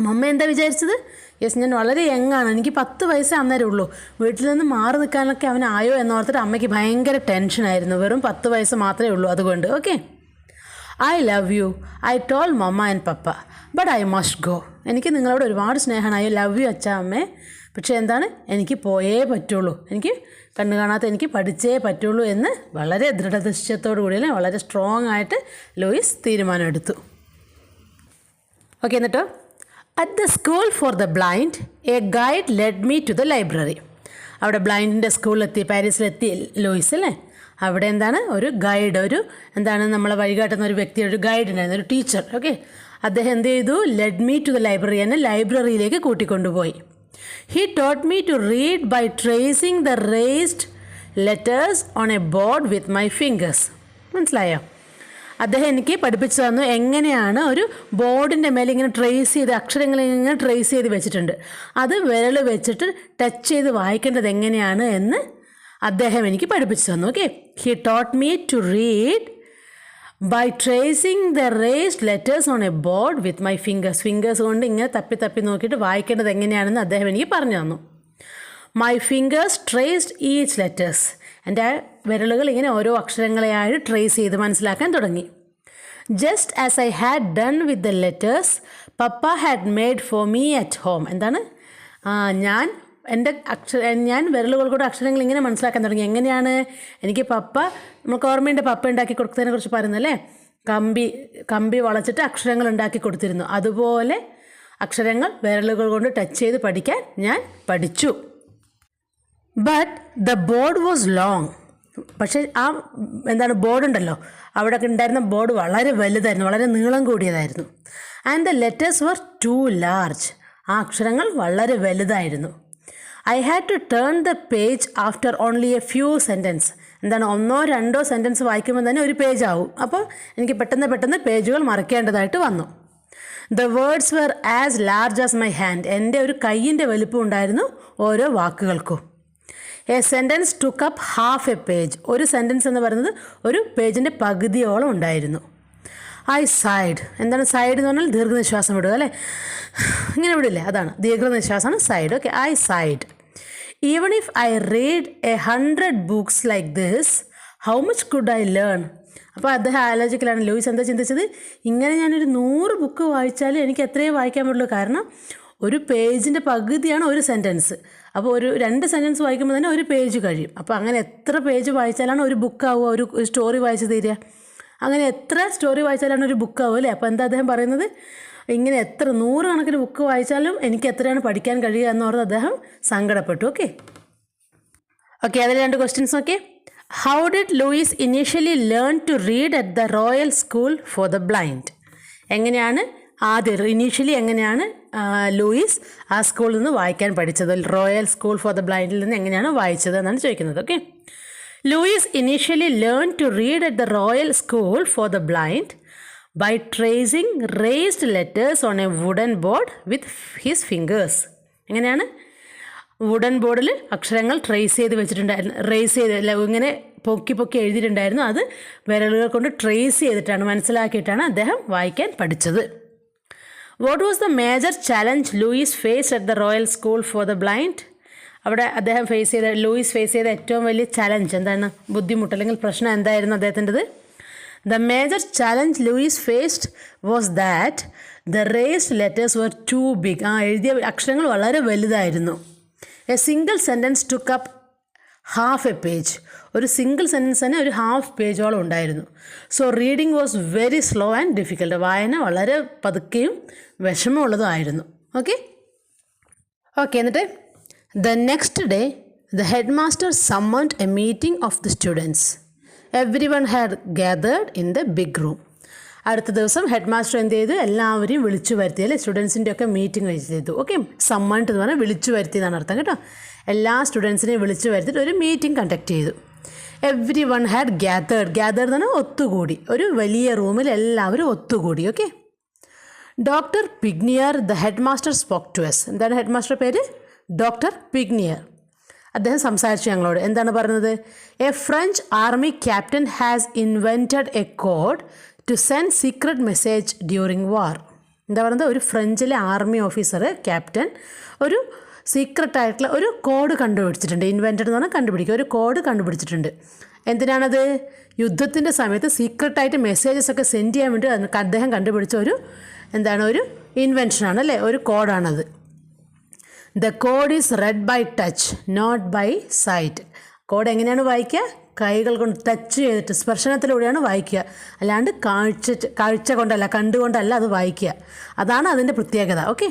മമ്മ എന്താ വിചാരിച്ചത്, യെസ് ഞാൻ വളരെ യങ്ങാണ്, എനിക്ക് 10 വയസ്സേ അന്നേരം ഉള്ളൂ, വീട്ടിൽ നിന്ന് മാറി നിൽക്കാനൊക്കെ അവനായോ എന്നോർത്തിട്ട് അമ്മയ്ക്ക് ഭയങ്കര ടെൻഷനായിരുന്നു. വെറും 10 വയസ്സ് മാത്രമേ ഉള്ളൂ അതുകൊണ്ട്. Okay, I love you, I told mama and papa, but I must go. എനിക്ക് നിങ്ങളോട് ഒരുപാട് സ്നേഹമാണ്, ഐ ലവ് യു അച്ഛാ അമ്മേ, പക്ഷേ എനിക്ക് പോയേ പറ്റുള്ളൂ, എനിക്ക് കണ്ണ് കാണാത്ത എനിക്ക് പഠിച്ചേ പറ്റുള്ളൂ എന്ന് വളരെ ദൃഢനിശ്ചയത്തോടു കൂടി വളരെ സ്ട്രോങ് ആയിട്ട് ലൂയിസ് തീരുമാനമെടുത്തു. ഓക്കെ, എന്നിട്ടോ at the school for the blind a guide led me to the library. അവിടെ ബ്ലൈൻഡിൻ്റെ സ്കൂളിലെത്തി, പാരീസിലെത്തി ലൂയിസ് അല്ലേ. അവിടെ എന്താണ് ഒരു ഗൈഡ്, ഒരു എന്താണ് നമ്മളെ വഴികാട്ടുന്ന ഒരു വ്യക്തി, ഒരു ഗൈഡ് ഉണ്ടായിരുന്നു, ഒരു ടീച്ചർ. ഓക്കെ, അദ്ദേഹം എന്ത് ചെയ്തു? Led me to the library, എന്നെ ലൈബ്രറിയിലേക്ക് കൂട്ടിക്കൊണ്ടുപോയി. He taught me to read by tracing the raised letters on a board with my fingers. മനസ്സിലായോ? അദ്ദേഹം എനിക്ക് പഠിപ്പിച്ചു തന്നു എങ്ങനെയാണ് ഒരു ബോർഡിൻ്റെ മേലെ ഇങ്ങനെ ട്രേസ് ചെയ്ത് അക്ഷരങ്ങൾ ഇങ്ങനെ ട്രേസ് ചെയ്ത് വെച്ചിട്ടുണ്ട്, അത് വിരൽ വെച്ചിട്ട് ടച്ച് ചെയ്ത് വായിക്കേണ്ടത് എങ്ങനെയാണ് എന്ന് അദ്ദേഹം എനിക്ക് പഠിപ്പിച്ചു തന്നു. Okay, he taught me to read by tracing the raised letters on a board with my fingers കൊണ്ട് ഇങ്ങനെ തപ്പി തപ്പി നോക്കിയിട്ട് വായിക്കേണ്ടത് എങ്ങനെയാണെന്ന് അദ്ദേഹം എനിക്ക് പറഞ്ഞു തന്നു. My fingers traced each letters. എൻ്റെ വിരലുകൾ ഇങ്ങനെ ഓരോ അക്ഷരങ്ങളെയായിട്ട് ട്രേസ് ചെയ്ത് മനസ്സിലാക്കാൻ തുടങ്ങി. Just as I had done with the letters papa had made for me at home. എന്താണ്? ഞാൻ വിരലുകൾ കൂടെ അക്ഷരങ്ങൾ ഇങ്ങനെ മനസ്സിലാക്കാൻ തുടങ്ങി. എങ്ങനെയാണ്? എനിക്ക് നമുക്ക് ഓർമ്മയുണ്ട്, പപ്പ ഉണ്ടാക്കി കൊടുത്തതിനെ കുറിച്ച് പറയുന്നല്ലേ, കമ്പി വളച്ചിട്ട് അക്ഷരങ്ങൾ ഉണ്ടാക്കി കൊടുത്തിരുന്നു. അതുപോലെ അക്ഷരങ്ങൾ വിരലുകൾ കൊണ്ട് ടച്ച് ചെയ്ത് പഠിക്കാൻ ഞാൻ പഠിച്ചു. But the board was long. പക്ഷേ ബോർഡ് ഉണ്ടല്ലോ, അവിടെ ഉണ്ടായിരുന്ന ബോർഡ് വളരെ വലുതായിരുന്നു, വളരെ നീളം കൂടിയതായിരുന്നു. And the letters were too large. ആ അക്ഷരങ്ങൾ വളരെ വലുതായിരുന്നു. I had to turn the page after only a few sentence. ഒന്നോ രണ്ടോ സെൻറ്റൻസ് വായിക്കുമ്പോൾ തന്നെ ഒരു പേജ് ആവും. അപ്പോൾ എനിക്ക് പെട്ടെന്ന് പേജുകൾ മറിക്കേണ്ടതായിട്ട് വന്നു. The words were as large as my hand. എൻ്റെ ഒരു കൈയിൻ്റെ വലിപ്പം ഉണ്ടായിരുന്നു ഓരോ വാക്കുകൾക്കും. A sentence took up half a page. ഒരു സെൻറ്റൻസ് എന്ന് പറയുന്നത് ഒരു പേജിൻ്റെ പകുതിയോളം ഉണ്ടായിരുന്നു. I side. സൈഡ് എന്ന് പറഞ്ഞാൽ ദീർഘനിശ്വാസം വിടുക അല്ലേ, ഇങ്ങനെ വിടില്ലേ, അതാണ് ദീർഘനിശ്വാസമാണ് sighed. Okay, I sighed. Even if I read 100 books like this how much could I learn. അപ്പോൾ അദ്ദേഹം ആലോചിക്കലാണ്, ലൂയിസ് എന്താ ചിന്തിച്ചത്, ഇങ്ങനെ ഞാനൊരു 100 ബുക്ക് വായിച്ചാലും എനിക്ക് എത്രയേ വായിക്കാൻ പറ്റുള്ളൂ, കാരണം ഒരു പേജിൻ്റെ പകുതിയാണ് ഒരു സെൻറ്റൻസ്. അപ്പോൾ ഒരു 2 സെൻറ്റൻസ് വായിക്കുമ്പോൾ തന്നെ ഒരു പേജ് കഴിയും. അപ്പോൾ അങ്ങനെ എത്ര പേജ് വായിച്ചാലാണ് ഒരു ബുക്കാവുക, ഒരു സ്റ്റോറി വായിച്ച് തീരുക? അങ്ങനെ എത്ര സ്റ്റോറി വായിച്ചാലാണ് ഒരു ബുക്കാവുക അല്ലേ? അപ്പോൾ എന്താ അദ്ദേഹം പറയുന്നത്, ഇങ്ങനെ 100 കണക്കിന് ബുക്ക് വായിച്ചാലും എനിക്ക് എത്രയാണ് പഠിക്കാൻ കഴിയുക എന്ന് പറഞ്ഞ് അദ്ദേഹം സങ്കടപ്പെട്ടു. ഓക്കെ, അതിൽ 2 ക്വസ്റ്റ്യൻസ് നോക്കി. How did Louis initially learn to read at the royal school for the blind. എങ്ങനെയാണ് ഇനീഷ്യലി ലൂയിസ് ആ സ്കൂളിൽ നിന്ന് വായിക്കാൻ പഠിച്ചത്, റോയൽ സ്കൂൾ ഫോർ ദ ബ്ലൈൻഡിൽ നിന്ന് എങ്ങനെയാണ് വായിച്ചത് എന്നാണ് ചോദിക്കുന്നത്. Okay, Louis initially learn to read at the royal school for the blind by tracing raised letters on a wooden board with his fingers. എങ്ങനെയാണ്? വുഡൻ ബോർഡിൽ അക്ഷരങ്ങൾ ട്രേസ് ചെയ്ത് വെച്ചിട്ടുണ്ടായിരുന്നു, ഇങ്ങനെ പൊക്കി എഴുതിയിട്ടുണ്ടായിരുന്നു. അത് വിരലുകൾ കൊണ്ട് ട്രേസ് ചെയ്തിട്ടാണ്, മനസ്സിലാക്കിയിട്ടാണ് അദ്ദേഹം വായിക്കാൻ പഠിച്ചത്. What was the major challenge Louis face at the royal school for the blind. അവിടെ ലൂയിസ് ഫേസ് ചെയ്ത ഏറ്റവും വലിയ ചലഞ്ച് എന്താണ്? ബുദ്ധിമുട്ട് അല്ലെങ്കിൽ പ്രശ്നം എന്തായിരുന്നു അദ്ദേഹത്തിൻ്റെത്? The major challenge Louis faced was that the raised letters were too big. എഴുതിയ അക്ഷരങ്ങൾ വളരെ വലുതായിരുന്നു. A single sentence took up half a page. ഒരു സിംഗിൾ സെൻറ്റൻസ് തന്നെ ഒരു ഹാഫ് പേജോളം ഉണ്ടായിരുന്നു. So reading was very slow and difficult. വായന വളരെ പതുക്കെയും വിഷമമുള്ളതുമായിരുന്നു. ഓക്കെ, എന്നിട്ട് the next day the headmaster summoned a meeting of the students. Everyone had gathered in the big room. അടുത്ത ദിവസം ഹെഡ് മാസ്റ്റർ എന്ത് ചെയ്തു? എല്ലാവരെയും വിളിച്ചു വരുത്തി അല്ലേ, സ്റ്റുഡൻസിൻ്റെ ഒക്കെ മീറ്റിംഗ് ചെയ്തു. ഓക്കെ, സമ്മൺഡ് എന്ന് പറഞ്ഞാൽ വിളിച്ചു വരുത്തിയതാണ് അർത്ഥം കേട്ടോ. എല്ലാ സ്റ്റുഡൻസിനെയും വിളിച്ചു വരുത്തിയിട്ട് ഒരു മീറ്റിംഗ് കണ്ടക്ട് ചെയ്തു. എവ്രി വൺ ഹാഡ് ഗ്യാതേർഡ് എന്ന് പറഞ്ഞാൽ ഒത്തുകൂടി, ഒരു വലിയ റൂമിൽ എല്ലാവരും ഒത്തുകൂടി. Okay, doctor Pignier the headmaster spoke to us. എന്താണ് ഹെഡ് മാസ്റ്റർ പേര്? Doctor Pignier. അദ്ദേഹം സംസാരിച്ചു ഞങ്ങളോട്. എന്താണ് പറഞ്ഞത്? A French army captain has invented a code to send secret message during war. എന്താ പറയുന്നത്? ഒരു ഫ്രഞ്ചിലെ ആർമി ഓഫീസർ ക്യാപ്റ്റൻ ഒരു സീക്രട്ടായിട്ടുള്ള ഒരു കോഡ് കണ്ടുപിടിച്ചിട്ടുണ്ട്. ഇൻവെൻറ്റഡ് എന്ന് പറഞ്ഞാൽ കണ്ടുപിടിക്കുക, ഒരു കോഡ് കണ്ടുപിടിച്ചിട്ടുണ്ട്. എന്തിനാണത്? യുദ്ധത്തിൻ്റെ സമയത്ത് സീക്രട്ടായിട്ട് മെസ്സേജസ് ഒക്കെ സെൻഡ് ചെയ്യാൻ വേണ്ടി അദ്ദേഹം കണ്ടുപിടിച്ച ഒരു ഇൻവെൻഷനാണ് അല്ലേ, ഒരു കോഡാണത്. The code is read by touch not by sight. കോഡ് എങ്ങനെയാണ് വായിക്കുക? കൈകൾ കൊണ്ട് ടച്ച് ചെയ്തിട്ട് സ്പർശനത്തിലൂടെയാണ് വായിക്കുക. അല്ലാണ്ട് കാഴ്ച കൊണ്ടല്ല, കണ്ടുകൊണ്ടല്ല അത് വായിക്കുക. അതാണ് അതിൻ്റെ പ്രത്യേകത. Okay,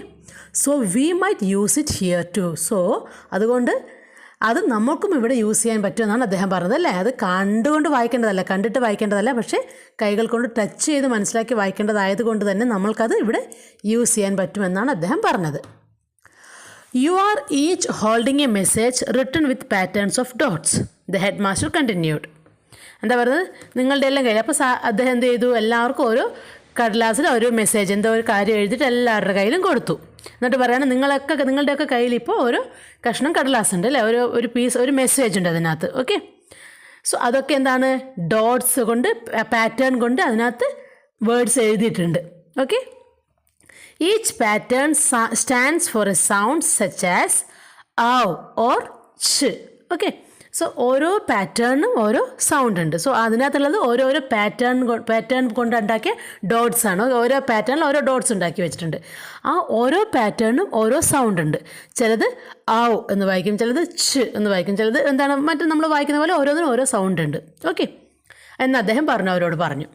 so we might use it here too. So അതുകൊണ്ട് അത് നമുക്കും ഇവിടെ യൂസ് ചെയ്യാൻ പറ്റുമെന്നാണ് അദ്ദേഹം പറഞ്ഞത് അല്ലേ. അത് കണ്ടുകൊണ്ട് വായിക്കേണ്ടതല്ല, കണ്ടിട്ട് വായിക്കേണ്ടതല്ല, പക്ഷേ കൈകൾ കൊണ്ട് ടച്ച് ചെയ്ത് മനസ്സിലാക്കി വായിക്കേണ്ടതായതുകൊണ്ട് തന്നെ നമ്മൾക്കത് ഇവിടെ യൂസ് ചെയ്യാൻ പറ്റുമെന്നാണ് അദ്ദേഹം പറഞ്ഞത്. You are each holding a message written with patterns of dots, the headmaster continued. എന്താ പറയുന്നത്? നിങ്ങളുടെ എല്ലാം കയ്യിൽ. അപ്പോൾ അദ്ദേഹം എന്ത് ചെയ്തു? എല്ലാവർക്കും ഓരോ കടലാസിൽ ഓരോ മെസ്സേജ്, എന്തോ ഒരു കാര്യം എഴുതിയിട്ട് എല്ലാവരുടെ കയ്യിലും കൊടുത്തു. എന്നിട്ട് പറയുകയാണ്, നിങ്ങളുടെയൊക്കെ കയ്യിൽ ഇപ്പോൾ ഓരോ കഷ്ണം കടലാസ് ഉണ്ട് അല്ലേ, ഒരു പീസ്, ഒരു മെസ്സേജ് ഉണ്ട് അതിനകത്ത്. ഓക്കെ, സോ അതൊക്കെ എന്താണ്? ഡോട്ട്സ് കൊണ്ട്, പാറ്റേൺ കൊണ്ട് അതിനകത്ത് വേർഡ്സ് എഴുതിയിട്ടുണ്ട്. Okay, each pattern stands for a sound such as aw or ch. Okay, so ഓരോ പാറ്റേണിനും ഓരോ സൗണ്ട് ഉണ്ട്. സോ അതിനകത്തുള്ളത് ഓരോരോ പാറ്റേൺ കൊണ്ടുണ്ടാക്കിയ ഡോട്ട്സ് ആണ്. ഓരോ പാറ്റേണിൽ ഓരോ ഡോട്ട്സ് ഉണ്ടാക്കി വെച്ചിട്ടുണ്ട്. ആ ഓരോ പാറ്റേണിനും ഓരോ സൗണ്ട് ഉണ്ട്. ചിലത് ആവ് എന്ന് വായിക്കും, ചിലത് ച്ച് എന്ന് വായിക്കും, ചിലത് എന്താണ് മറ്റു നമ്മൾ വായിക്കുന്ന പോലെ ഓരോന്നിനും ഓരോ സൗണ്ട് ഉണ്ട്. ഓക്കെ, എന്ന് അദ്ദേഹം അവരോട് പറഞ്ഞു.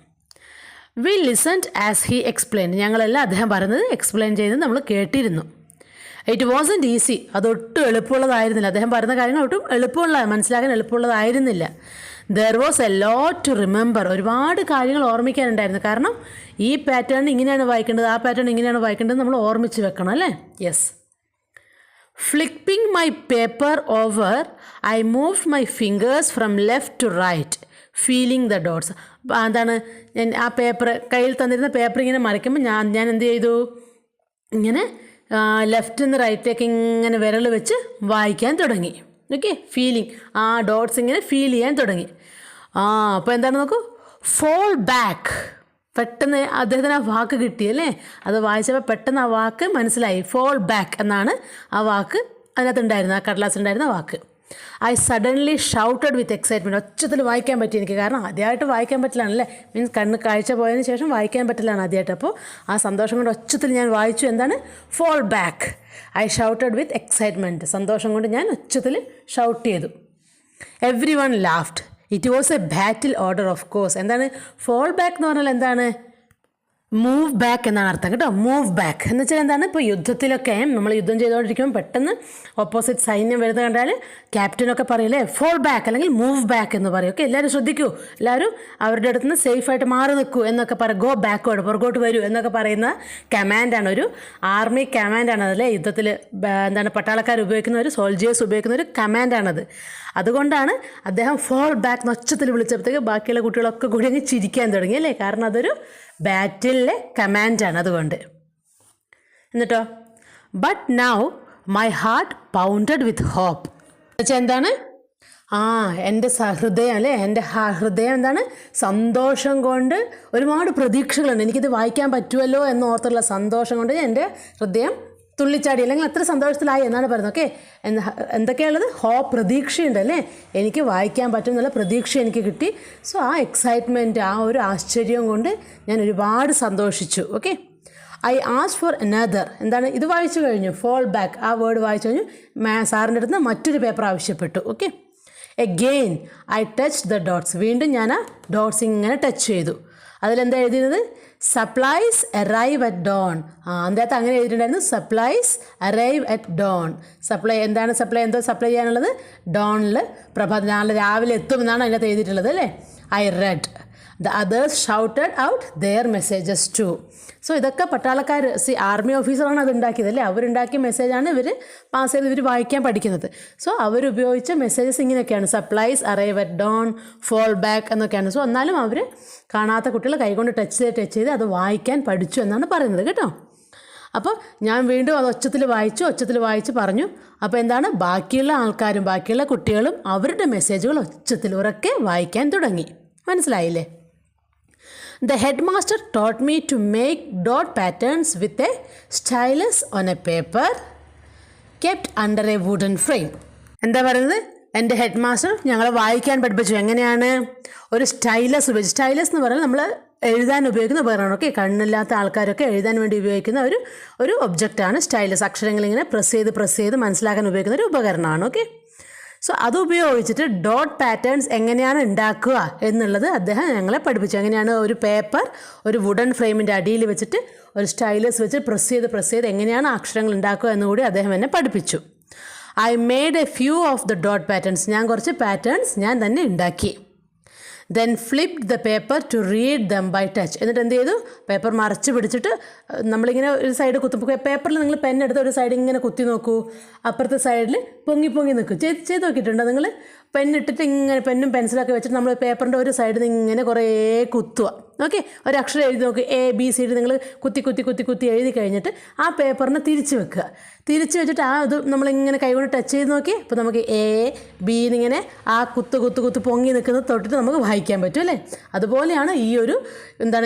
We listened as he explain. ഞങ്ങളെല്ലാം അദ്ദേഹം പറയുന്നത് എക്സ്പ്ലെയിൻ ചെയ്ത് നമ്മൾ കേട്ടിരുന്നു. It wasn't easy. അതൊട്ടും എളുപ്പമുള്ളതായിരുന്നില്ല. അദ്ദേഹം പറയുന്ന കാര്യങ്ങൾ ഒട്ടും മനസ്സിലാക്കാൻ എളുപ്പമുള്ളതായിരുന്നില്ല. There was a lot to remember. ഒരുപാട് കാര്യങ്ങൾ ഓർമ്മിക്കാനുണ്ടായിരുന്നു. കാരണം ഈ പാറ്റേൺ ഇങ്ങനെയാണ് വായിക്കേണ്ടത്, ആ പാറ്റേൺ ഇങ്ങനെയാണ് വായിക്കേണ്ടത്, നമ്മൾ ഓർമ്മിച്ച് വെക്കണം അല്ലേ. Yes. Flipping my paper over I moved my fingers from left to right feeling the dots. എന്താണ്, ഞാൻ ആ പേപ്പർ, കയ്യിൽ തന്നിരുന്ന പേപ്പർ ഇങ്ങനെ മറിക്കുമ്പോൾ ഞാൻ എന്ത് ചെയ്തു? ഇങ്ങനെ ലെഫ്റ്റിൽ നിന്ന് റൈറ്റിലേക്ക് ഇങ്ങനെ വിരൽ വെച്ച് വായിക്കാൻ തുടങ്ങി. ഓക്കെ, ഫീലിംഗ്, ആ ഡോട്ട്സ് ഇങ്ങനെ ഫീൽ ചെയ്യാൻ തുടങ്ങി. അപ്പോൾ എന്താണ് നോക്കൂ, ഫോൾ ബാക്ക്. പെട്ടെന്ന് അദ്ദേഹത്തിന് ആ വാക്ക് കിട്ടിയല്ലേ, അത് വായിച്ചപ്പോൾ പെട്ടെന്ന് ആ വാക്ക് മനസ്സിലായി. ഫോൾ ബാക്ക് എന്നാണ് ആ വാക്ക് അതിനകത്തുണ്ടായിരുന്നത്, ആ കടലാസിലുണ്ടായിരുന്ന വാക്ക്. I suddenly shouted with excitement. ഒച്ചത്തിൽ വായിക്കാൻ പറ്റി എനിക്ക്. കാരണം ആദ്യമായിട്ട് വായിക്കാൻ പറ്റില്ലാണല്ലേ, മീൻസ് കാഴ്ച പോയതിന് ശേഷം വായിക്കാൻ പറ്റില്ലാണ് ആദ്യമായിട്ട്. അപ്പോൾ ആ സന്തോഷം കൊണ്ട് ഒച്ചത്തിൽ ഞാൻ വായിച്ചു. എന്താണ്? Fall back. I shouted with excitement. സന്തോഷം കൊണ്ട് ഞാൻ ഒച്ചത്തിൽ ഷൗട്ട് ചെയ്തു. Everyone laughed. It was a battle order of course. എന്താണ് ഫോൾ ബാക്ക് എന്ന് പറഞ്ഞാൽ? എന്താണ്? മൂവ് ബാക്ക് എന്നാണ് അർത്ഥം കേട്ടോ. മൂവ് ബാക്ക് എന്ന് വെച്ചാൽ എന്താണ്? ഇപ്പോൾ യുദ്ധത്തിലൊക്കെ നമ്മൾ യുദ്ധം ചെയ്തുകൊണ്ടിരിക്കുമ്പോൾ പെട്ടെന്ന് ഓപ്പോസിറ്റ് സൈന്യം വരുന്നത് കണ്ടാൽ ക്യാപ്റ്റനൊക്കെ പറയില്ലേ ഫോൾ ബാക്ക് അല്ലെങ്കിൽ മൂവ് ബാക്ക് എന്ന് പറയും. ഓക്കെ, എല്ലാവരും ശ്രദ്ധിക്കൂ, എല്ലാവരും അവരുടെ അടുത്ത് നിന്ന് സേഫായിട്ട് മാറി നിൽക്കൂ എന്നൊക്കെ പറയും. ഗോ ബാക്ക്വേർഡ്, പുറകോട്ട് വരൂ എന്നൊക്കെ പറയുന്ന കമാൻഡാണ്, ഒരു ആർമി കമാൻഡാണ് അതല്ലേ. യുദ്ധത്തിൽ എന്താണ് പട്ടാളക്കാർ ഉപയോഗിക്കുന്ന, ഒരു സോൾജിയേഴ്സ് ഉപയോഗിക്കുന്ന ഒരു കമാൻഡാണത്. അതുകൊണ്ടാണ് അദ്ദേഹം ഫോൾ ബാക്ക് നൊച്ചത്തിൽ വിളിച്ചപ്പോഴത്തേക്ക് ബാക്കിയുള്ള കുട്ടികളൊക്കെ കൂടി അങ്ങ് ചിരിക്കാൻ തുടങ്ങി അല്ലേ. കാരണം അതൊരു ബാറ്റിലെ കമാൻഡാണ്, അതുകൊണ്ട്. എന്നിട്ടോ, but now my heart pounded with hope. എന്നുവെച്ചാൽ എന്താണ്? എൻ്റെ ഹൃദയം അല്ലേ, എൻ്റെ ഹൃദയം എന്താണ്? സന്തോഷം കൊണ്ട് ഒരുപാട് പ്രതീക്ഷകളുണ്ട്. എനിക്കിത് വായിക്കാൻ പറ്റുമല്ലോ എന്നോർത്തുള്ള സന്തോഷം കൊണ്ട് എൻ്റെ ഹൃദയം തുള്ളിച്ചാടി, അല്ലെങ്കിൽ അത്ര സന്തോഷത്തിലായി എന്നാണ് പറയുന്നത്. ഓക്കെ, എന്തൊക്കെയാണുള്ളത്? പ്രതീക്ഷയുണ്ട് അല്ലേ, എനിക്ക് വായിക്കാൻ പറ്റും എന്നുള്ള പ്രതീക്ഷ എനിക്ക് കിട്ടി. സോ ആ എക്സൈറ്റ്മെൻറ്റ്, ആ ഒരു ആശ്ചര്യം കൊണ്ട് ഞാൻ ഒരുപാട് സന്തോഷിച്ചു. Okay, I ask for another. എന്താണ്? ഇത് വായിച്ചു കഴിഞ്ഞു, ഫോൾ ബാക്ക് ആ വേർഡ് വായിച്ചു കഴിഞ്ഞു. സാറിൻ്റെ അടുത്ത് മറ്റൊരു പേപ്പർ ആവശ്യപ്പെട്ടു. Okay, again I touch the dots. വീണ്ടും ഞാൻ ആ ഡോട്ട്സ് ഇങ്ങനെ ടച്ച് ചെയ്തു. അതിലെന്താ എഴുതിയത്? Supplies arrive at dawn. അതിനകത്ത് അങ്ങനെ എഴുതിയിട്ടുണ്ടായിരുന്നു, supplies arrive at dawn. Supply എന്താണ്? എന്തോ സപ്ലൈ ചെയ്യാനുള്ളത്? ഡോണിൽ, രാവിലെ എത്തുമെന്നാണ് അതിനകത്ത് എഴുതിയിട്ടുള്ളത് അല്ലേ. I read. The others shouted out their messages too. So ഇതൊക്കെ പട്ടാളക്കാർ, ആർമി ഓഫീസറാണ് അത് ഉണ്ടാക്കിയത് അല്ലേ. അവരുണ്ടാക്കിയ മെസ്സേജാണ് ഇവർ പാസ് ചെയ്ത് ഇവർ വായിക്കാൻ പഠിക്കുന്നത്. സോ അവരുപയോഗിച്ച മെസ്സേജസ് ഇങ്ങനെയൊക്കെയാണ്, supplies arrive at dawn, fall back എന്നൊക്കെയാണ്. സോ എന്നാലും അവർ കാണാത്ത കുട്ടികൾ കൈകൊണ്ട് ടച്ച് ചെയ്ത് അത് വായിക്കാൻ പഠിച്ചു എന്നാണ് പറയുന്നത് കേട്ടോ. അപ്പോൾ ഞാൻ വീണ്ടും അത് ഒച്ചത്തിൽ വായിച്ച് പറഞ്ഞു. അപ്പോൾ എന്താണ്? ബാക്കിയുള്ള ആൾക്കാരും ബാക്കിയുള്ള കുട്ടികളും അവരുടെ മെസ്സേജുകൾ ഒച്ചത്തിൽ ഉറക്കെ വായിക്കാൻ തുടങ്ങി. മനസ്സിലായില്ലേ? The headmaster taught me to make dot patterns with a stylus on a paper kept under a wooden frame. എന്താ പറയുന്നത്? എൻ്റെ ഹെഡ് മാസ്റ്റർ ഞങ്ങളെ വായിക്കാൻ പഠിപ്പിച്ചു. എങ്ങനെയാണ്? ഒരു സ്റ്റൈലസ് ഉപയോഗിച്ച്. സ്റ്റൈലസ് എന്ന് പറഞ്ഞാൽ നമ്മൾ എഴുതാൻ ഉപയോഗിക്കുന്ന ഉപകരണമാണ്. ഓക്കെ, കണ്ണില്ലാത്ത ആൾക്കാരൊക്കെ എഴുതാൻ വേണ്ടി ഉപയോഗിക്കുന്ന ഒരു ഒബ്ജക്റ്റാണ് സ്റ്റൈലസ്. അക്ഷരങ്ങളിങ്ങനെ പ്രസ് ചെയ്ത് മനസ്സിലാക്കാൻ ഉപയോഗിക്കുന്ന ഒരു ഉപകരണമാണ്. ഓക്കെ, സോ അതുപയോഗിച്ചിട്ട് ഡോട്ട് പാറ്റേൺസ് എങ്ങനെയാണ് ഉണ്ടാക്കുക എന്നുള്ളത് അദ്ദേഹം ഞങ്ങളെ പഠിപ്പിച്ചു. എങ്ങനെയാണ് ഒരു പേപ്പർ ഒരു വുഡൻ ഫ്രെയിമിൻ്റെ അടിയിൽ വെച്ചിട്ട് ഒരു സ്റ്റൈലസ് വെച്ച് പ്രസ് ചെയ്ത് എങ്ങനെയാണ് അക്ഷരങ്ങൾ ഉണ്ടാക്കുക എന്നുകൂടി അദ്ദേഹം എന്നെ പഠിപ്പിച്ചു. I made a few of the dot patterns. ഞാൻ കുറച്ച് പാറ്റേൺസ് ഞാൻ തന്നെ ഉണ്ടാക്കി. Then flipped the paper to read them by touch. എന്നിട്ട് എന്ത് ചെയ്തു, പേപ്പർ മറച്ച് പിടിച്ചിട്ട് നമ്മളിങ്ങനെ ഒരു സൈഡ് പേപ്പറിൽ നിങ്ങൾ പെന്നെടുത്ത് ഒരു സൈഡ് ഇങ്ങനെ കുത്തി നോക്കൂ, അപ്പുറത്തെ സൈഡിൽ പൊങ്ങി നിൽക്കും. ചെയ്ത് നോക്കിയിട്ടുണ്ടോ നിങ്ങൾ? പെന്നിട്ടിട്ട് ഇങ്ങനെ പെന്നും പെൻസിലൊക്കെ വെച്ചിട്ട് നമ്മൾ പേപ്പറിൻ്റെ ഒരു സൈഡിൽ നിന്ന് ഇങ്ങനെ കുറേ കുത്തുക. ഓക്കെ, ഒരക്ഷരം എഴുതി നോക്ക്, ABCD നിങ്ങൾ കുത്തി എഴുതി കഴിഞ്ഞിട്ട് ആ പേപ്പറിനെ തിരിച്ച് വെക്കുക. തിരിച്ച് വെച്ചിട്ട് ആ ഇത് നമ്മളിങ്ങനെ കൈകൊണ്ട് ടച്ച് ചെയ്ത് നോക്കി, അപ്പോൾ നമുക്ക് AB എന്നിങ്ങനെ ആ കുത്ത് പൊങ്ങി നിൽക്കുന്നത് തൊട്ടിട്ട് നമുക്ക് വായിക്കാൻ പറ്റും അല്ലേ? അതുപോലെയാണ്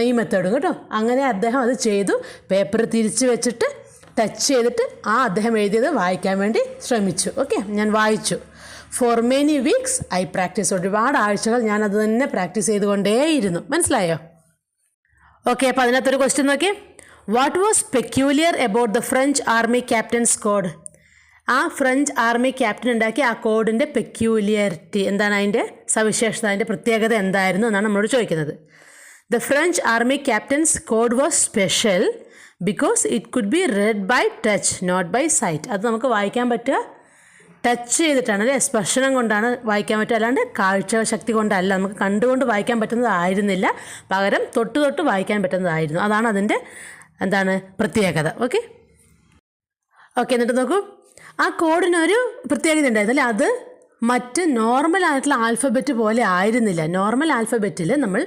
ഈ മെത്തേഡും കേട്ടോ. അങ്ങനെ അദ്ദേഹം അത് ചെയ്തു. പേപ്പർ തിരിച്ച് വെച്ചിട്ട് ടച്ച് ചെയ്തിട്ട് അദ്ദേഹം എഴുതിയത് വായിക്കാൻ വേണ്ടി ശ്രമിച്ചു. ഓക്കെ, ഞാൻ വായിച്ചു. For many weeks I practice. ഒരുപാട് ആഴ്ചകൾ ഞാനത് തന്നെ പ്രാക്ടീസ് ചെയ്തുകൊണ്ടേയിരുന്നു. മനസ്സിലായോ? ഓക്കെ, അപ്പോൾ അതിനകത്തൊരു ക്വസ്റ്റ്യൻ നോക്കി. What was peculiar about the French army captain's code? ആ ഫ്രഞ്ച് ആർമി ക്യാപ്റ്റൻ ഉണ്ടാക്കിയ ആ കോഡിൻ്റെ പെക്യൂലിയറിറ്റി എന്താണ്, അതിൻ്റെ സവിശേഷത, അതിൻ്റെ പ്രത്യേകത എന്തായിരുന്നു എന്നാണ് നമ്മളോട് ചോദിക്കുന്നത്. The French army captain's code was special because it could be read by touch not by sight. അത് നമുക്ക് വായിക്കാൻ പറ്റുക ടച്ച് ചെയ്തിട്ടാണ് അല്ലേ, സ്പർശനം കൊണ്ടാണ് വായിക്കാൻ പറ്റുക, അല്ലാണ്ട് കാഴ്ച ശക്തി കൊണ്ടല്ല. നമുക്ക് കണ്ടുകൊണ്ട് വായിക്കാൻ പറ്റുന്നതായിരുന്നില്ല, പകരം തൊട്ട് വായിക്കാൻ പറ്റുന്നതായിരുന്നു. അതാണ് അതിൻ്റെ പ്രത്യേകത. ഓക്കെ, എന്നിട്ട് നോക്കൂ, ആ കോഡിനൊരു പ്രത്യേകത ഉണ്ടായിരുന്നില്ല. അത് മറ്റ് നോർമൽ ആയിട്ടുള്ള ആൽഫബറ്റ് പോലെ ആയിരുന്നില്ല. നോർമൽ ആൽഫബറ്റിൽ നമ്മൾ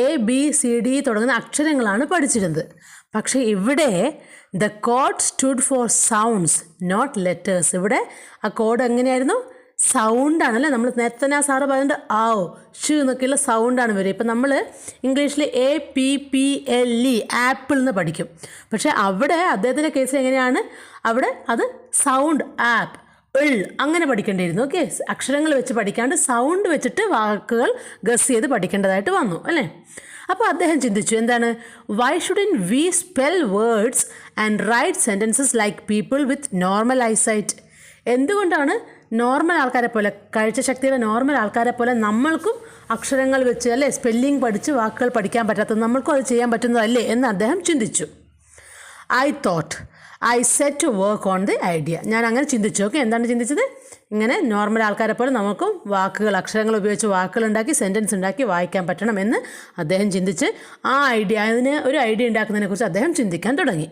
ABCD തുടങ്ങുന്ന അക്ഷരങ്ങളാണ് പഠിച്ചിരുന്നത്. പക്ഷേ ഇവിടെ the code stood for sounds not letters. ഇവിടെ ആ കോഡ് എങ്ങനെയായിരുന്നു? സൗണ്ടാണല്ലേ. നമ്മൾ നേരത്തെ തന്നെ ആ സാറ് പറഞ്ഞിട്ട് ആവോ ഷ് എന്നൊക്കെയുള്ള സൗണ്ടാണ് വരിക. ഇപ്പം നമ്മൾ ഇംഗ്ലീഷിൽ APPLE ആപ്പിൾ എന്ന് പഠിക്കും. പക്ഷേ അവിടെ അദ്ദേഹത്തിൻ്റെ കേസിൽ എങ്ങനെയാണ്? അവിടെ അത് സൗണ്ട് ആപ്പ് അങ്ങനെ പഠിക്കേണ്ടിയിരുന്നു. ഓക്കെ, അക്ഷരങ്ങൾ വെച്ച് പഠിക്കാണ്ട് സൗണ്ട് വെച്ചിട്ട് വാക്കുകൾ ഗസ് ചെയ്ത് പഠിക്കേണ്ടതായിട്ട് വന്നു അല്ലേ? അപ്പോൾ അദ്ദേഹം ചിന്തിച്ചു, എന്താണ്, why shouldn't we spell words and write sentences like people with normal eyesight? എന്തുകൊണ്ടാണ് നോർമൽ ആൾക്കാരെ പോലെ, കാഴ്ചശക്തിയുടെ നോർമൽ ആൾക്കാരെ പോലെ നമ്മൾക്കും അക്ഷരങ്ങൾ വെച്ച് അല്ലേ സ്പെല്ലിംഗ് പഠിച്ച് വാക്കുകൾ പഠിക്കാൻ പറ്റാത്തത് നമ്മൾക്കും അത് ചെയ്യാൻ പറ്റുന്നതല്ലേ എന്ന് അദ്ദേഹം ചിന്തിച്ചു. I set to work on the idea. ഞാൻ അങ്ങനെ ചിന്തിച്ചു. ഓക്കെ, എന്താണ് ചിന്തിച്ചത്? ഇങ്ങനെ നോർമൽ ആൾക്കാരെ പോലെ നമുക്കും അക്ഷരങ്ങൾ ഉപയോഗിച്ച് വാക്കുകൾ ഉണ്ടാക്കി സെൻറ്റൻസ് ഉണ്ടാക്കി വായിക്കാൻ പറ്റണം എന്ന് അദ്ദേഹം ചിന്തിച്ച് അതിന് ഒരു ഐഡിയ ഉണ്ടാക്കുന്നതിനെക്കുറിച്ച് അദ്ദേഹം ചിന്തിക്കാൻ തുടങ്ങി.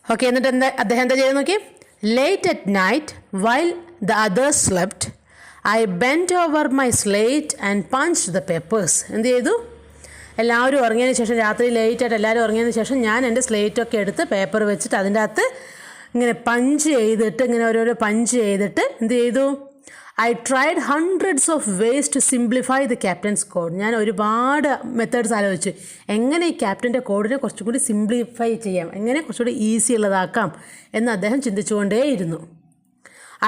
ഓക്കെ, എന്നിട്ട് അദ്ദേഹം എന്താ ചെയ്ത് നോക്കി? Late at night while the others slept I bent over my slate and punched the papers. എന്ത് ചെയ്തു? എല്ലാവരും ഉറങ്ങിയതിന് ശേഷം, രാത്രി ലേറ്റായിട്ട് എല്ലാവരും ഉറങ്ങിയതിന് ശേഷം ഞാൻ എൻ്റെ സ്ലേറ്റൊക്കെ എടുത്ത് പേപ്പർ വെച്ചിട്ട് അതിൻ്റെ അകത്ത് ഇങ്ങനെ പഞ്ച് ചെയ്തിട്ട് ഓരോരോ പഞ്ച് ചെയ്തിട്ട് എന്ത് ചെയ്തു? I tried hundreds of ways to simplify the captain's code. ഞാൻ ഒരുപാട് മെത്തേഡ്സ് ആലോചിച്ചു, എങ്ങനെ ഈ ക്യാപ്റ്റൻ്റെ കോഡിനെ കുറച്ചും കൂടി സിംപ്ലിഫൈ ചെയ്യാം, എങ്ങനെ കുറച്ചുകൂടി ഈസി ഉള്ളതാക്കാം എന്ന് അദ്ദേഹം ചിന്തിച്ചുകൊണ്ടേയിരുന്നു.